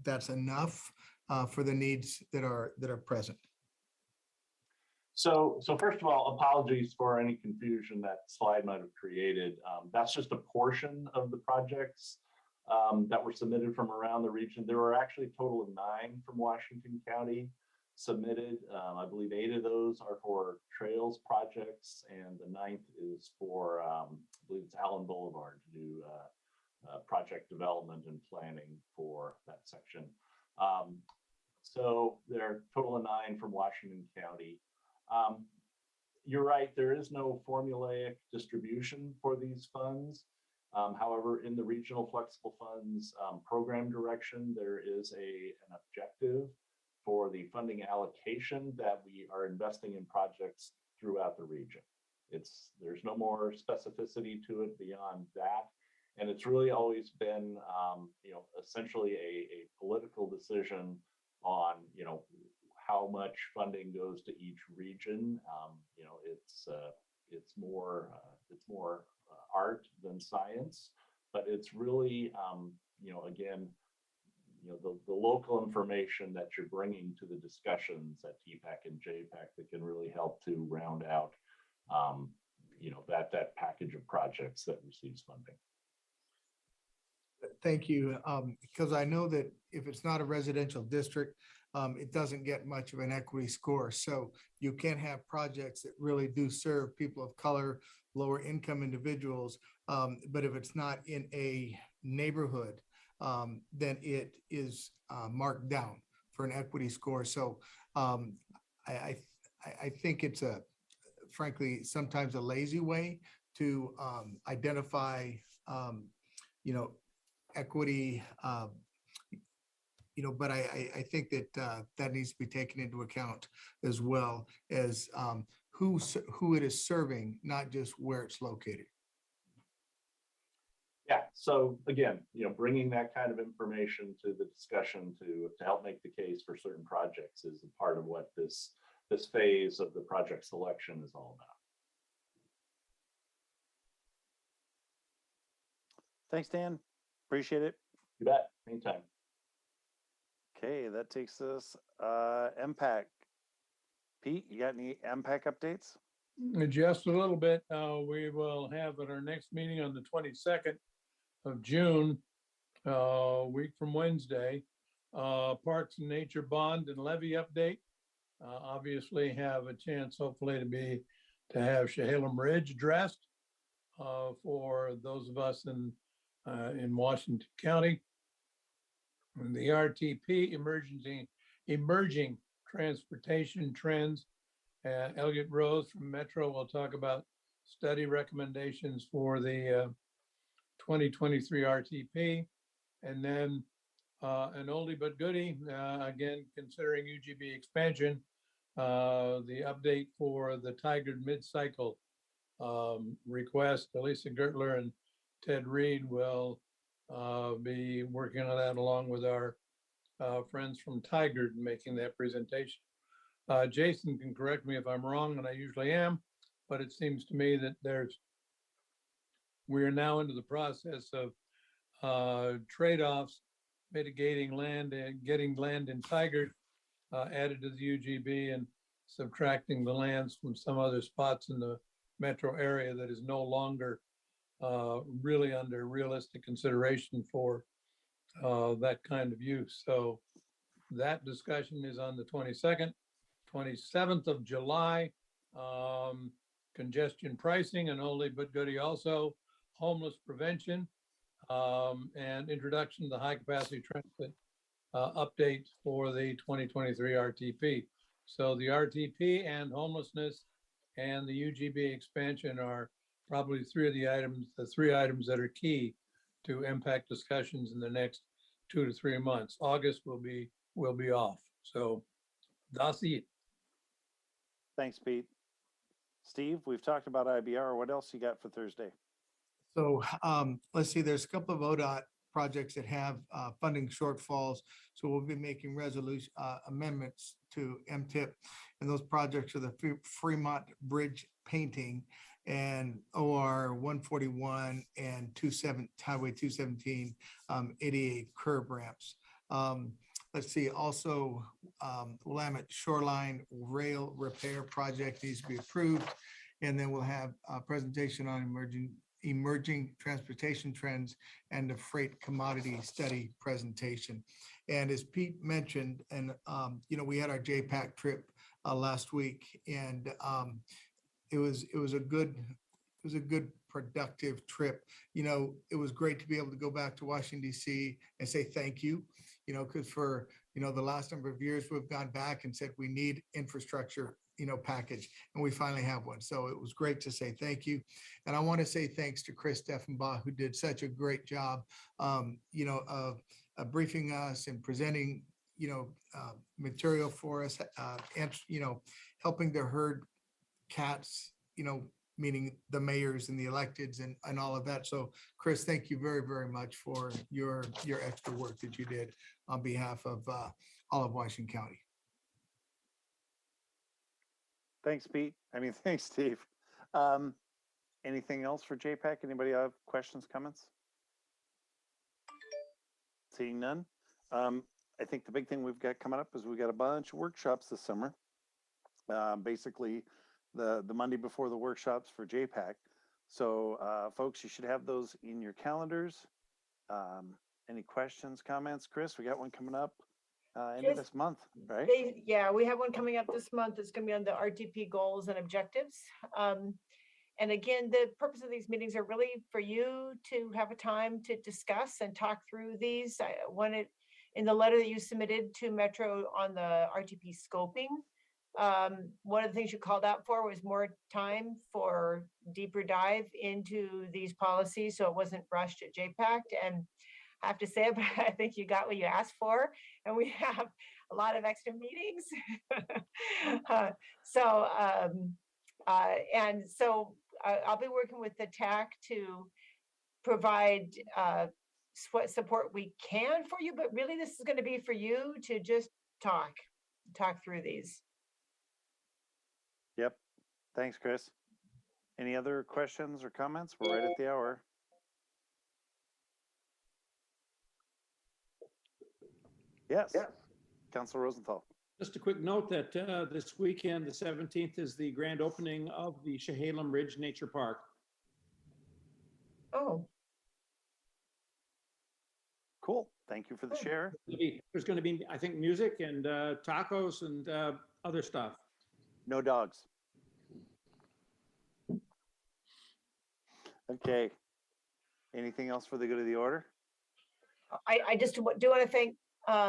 that's enough for the needs that are present. So first of all, apologies for any confusion that slide might have created. That's just a portion of the projects that were submitted from around the region. There were actually a total of 9 from Washington County submitted. I believe 8 of those are for trails projects, and the 9th is for, I believe it's Allen Boulevard, to do project development and planning for that section. So there are a total of 9 from Washington County. You're right, there is no formulaic distribution for these funds. However, in the Regional Flexible Funds program direction, there is an objective for the funding allocation that we are investing in projects throughout the region. There's no more specificity to it beyond that. And it's really always been, essentially a political decision on, how much funding goes to each region. It's more art than science, but it's really, again, the local information that you're bringing to the discussions at TPAC and JPAC that can really help to round out, that package of projects that receives funding. Thank you. Because I know that if it's not a residential district, it doesn't get much of an equity score. So you can have projects that really do serve people of color, lower income individuals. But if it's not in a neighborhood, then it is marked down for an equity score. So I think it's frankly, sometimes a lazy way to identify, equity, but I think that that needs to be taken into account as well as who it is serving, not just where it's located. Yeah, so again, bringing that kind of information to the discussion to help make the case for certain projects is a part of what this phase of the project selection is all about. Thanks, Dan. Appreciate it. You bet. Anytime. Okay, that takes us MPAC. Pete, you got any MPAC updates? Just a little bit. We will have at our next meeting on the 22nd of June, week from Wednesday, Parks and Nature Bond and Levy update. Obviously have a chance hopefully to have Chehalem Ridge addressed for those of us in Washington County. And the RTP, emerging transportation trends. Elliot Rose from Metro will talk about study recommendations for the 2023 RTP. And then an oldie but goodie, again, considering UGB expansion, the update for the Tigard mid-cycle request. Elisa Gertler and Ted Reed will be working on that along with our friends from Tigard making that presentation. Jason can correct me if I'm wrong, and I usually am, but it seems to me that we are now into the process of trade-offs, mitigating land and getting land in Tigard added to the UGB and subtracting the lands from some other spots in the metro area that is no longer really under realistic consideration for that kind of use. So that discussion is on the 22nd. 27th of July, congestion pricing and only but goodie also, homeless prevention, and introduction to the high capacity transit update for the 2023 RTP. So the RTP and homelessness and the UGB expansion are probably the three items that are key to impact discussions in the next 2 to 3 months. August will be off. So that's it. Thanks, Pete. Steve, we've talked about IBR. What else you got for Thursday? So let's see, there's a couple of ODOT projects that have funding shortfalls. So we'll be making resolution amendments to MTIP. And those projects are the Fremont Bridge painting and OR 141 and Highway 217 88 curb ramps. Let's see, also Willamette Shoreline Rail Repair Project needs to be approved. And then we'll have a presentation on emerging transportation trends and the freight commodity study presentation. And as Pete mentioned, and we had our JPAC trip last week, and it was a good productive trip. It was great to be able to go back to Washington, DC and say thank you, because for the last number of years we've gone back and said we need infrastructure package, and we finally have one. So it was great to say thank you. And I want to say thanks to Chris Steffenbach, who did such a great job, of briefing us and presenting, material for us, and, helping to herd cats, meaning the mayors and the electeds and all of that. So Chris, thank you very, very much for your extra work that you did on behalf of all of Washington County. Thanks, Pete. Thanks, Steve. Anything else for JPAC? Anybody have questions, comments? Seeing none. I think the big thing we've got coming up is we've got a bunch of workshops this summer. Basically, the Monday before the workshops for JPAC. So, folks, you should have those in your calendars. Any questions, comments? Chris, we got one coming up end of this month, right? We have one coming up this month. It's going to be on the RTP goals and objectives. And again, the purpose of these meetings are really for you to have a time to discuss and talk through these. I wanted in the letter that you submitted to Metro on the RTP scoping. One of the things you called out for was more time for deeper dive into these policies, so it wasn't rushed at JPAC. And have to say, but I think you got what you asked for, and we have a lot of extra meetings. I'll be working with the TAC to provide what support we can for you, but really this is going to be for you to just talk through these. Yep. Thanks, Chris. Any other questions or comments? We're right at the hour. Yes. Councilor Rosenthal. Just a quick note that this weekend, the 17th, is the grand opening of the Chehalem Ridge Nature Park. Oh. Cool. Thank you for the share. There's going to be, I think, music and tacos and other stuff. No dogs. Okay. Anything else for the good of the order? I just do want to thank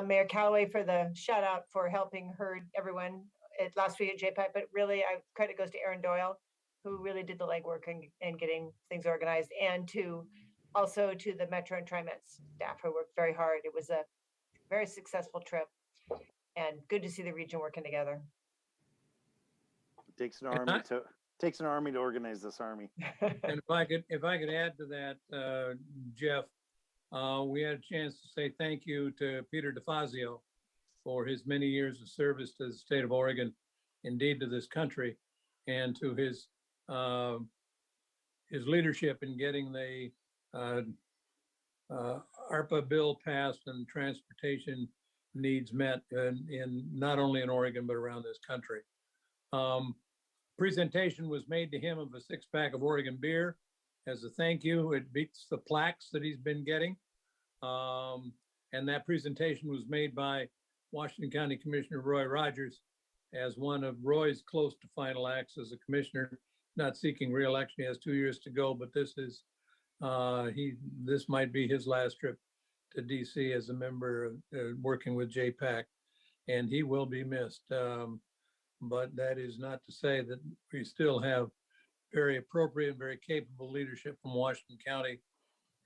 Mayor Callaway for the shout out for helping herd everyone at last week at JPAC, but really credit goes to Aaron Doyle, who really did the legwork and getting things organized, and also to the Metro and TriMet staff who worked very hard. It was a very successful trip and good to see the region working together. It takes an army to organize this army. And if I could add to that, Jeff, we had a chance to say thank you to Peter DeFazio for his many years of service to the state of Oregon, indeed to this country, and to his leadership in getting the ARPA bill passed and transportation needs met in not only in Oregon, but around this country. Presentation was made to him of a 6-pack of Oregon beer as a thank you. It beats the plaques that he's been getting. And that presentation was made by Washington County Commissioner Roy Rogers as one of Roy's close to final acts as a commissioner, not seeking re-election. He has 2 years to go, but this might be his last trip to DC as a member of working with JPAC, and he will be missed. But that is not to say that we still have very appropriate, very capable leadership from Washington County,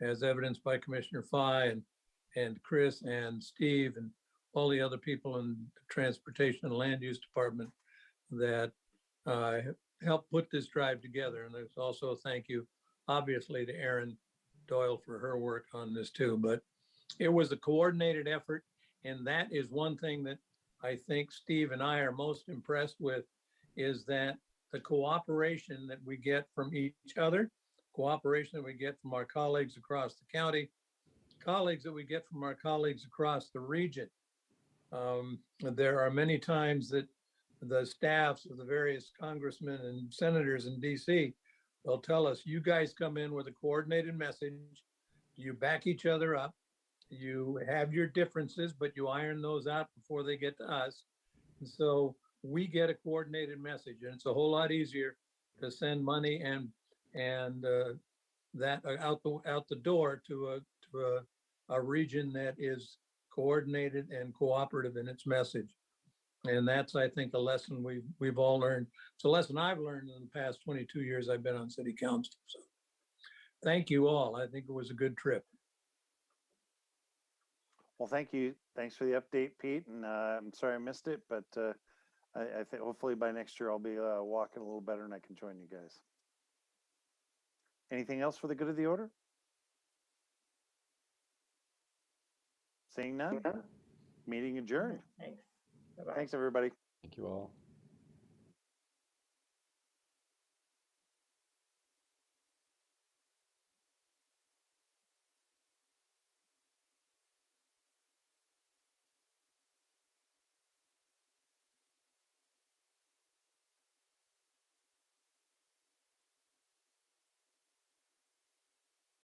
as evidenced by Commissioner Fye and Chris and Steve and all the other people in the Transportation and Land Use Department that helped put this drive together. And there's also a thank you, obviously, to Erin Doyle for her work on this too. But it was a coordinated effort, and that is one thing that I think Steve and I are most impressed with, is that the cooperation that we get from each other, cooperation that we get from our colleagues across the county, colleagues that we get from our colleagues across the region. There are many times that the staffs of the various congressmen and senators in DC will tell us, you guys come in with a coordinated message, you back each other up, you have your differences, but you iron those out before they get to us. And so we get a coordinated message, and it's a whole lot easier to send money and that out the door to a region that is coordinated and cooperative in its message. And that's, I think, a lesson we've all learned. It's a lesson I've learned in the past 22 years I've been on city council. So thank you all. I think it was a good trip. Well, thank you. Thanks for the update, Pete. And I'm sorry I missed it, but I think hopefully by next year I'll be walking a little better and I can join you guys. Anything else for the good of the order? Seeing none? Meeting adjourned. Thanks. Thanks, everybody. Thank you all.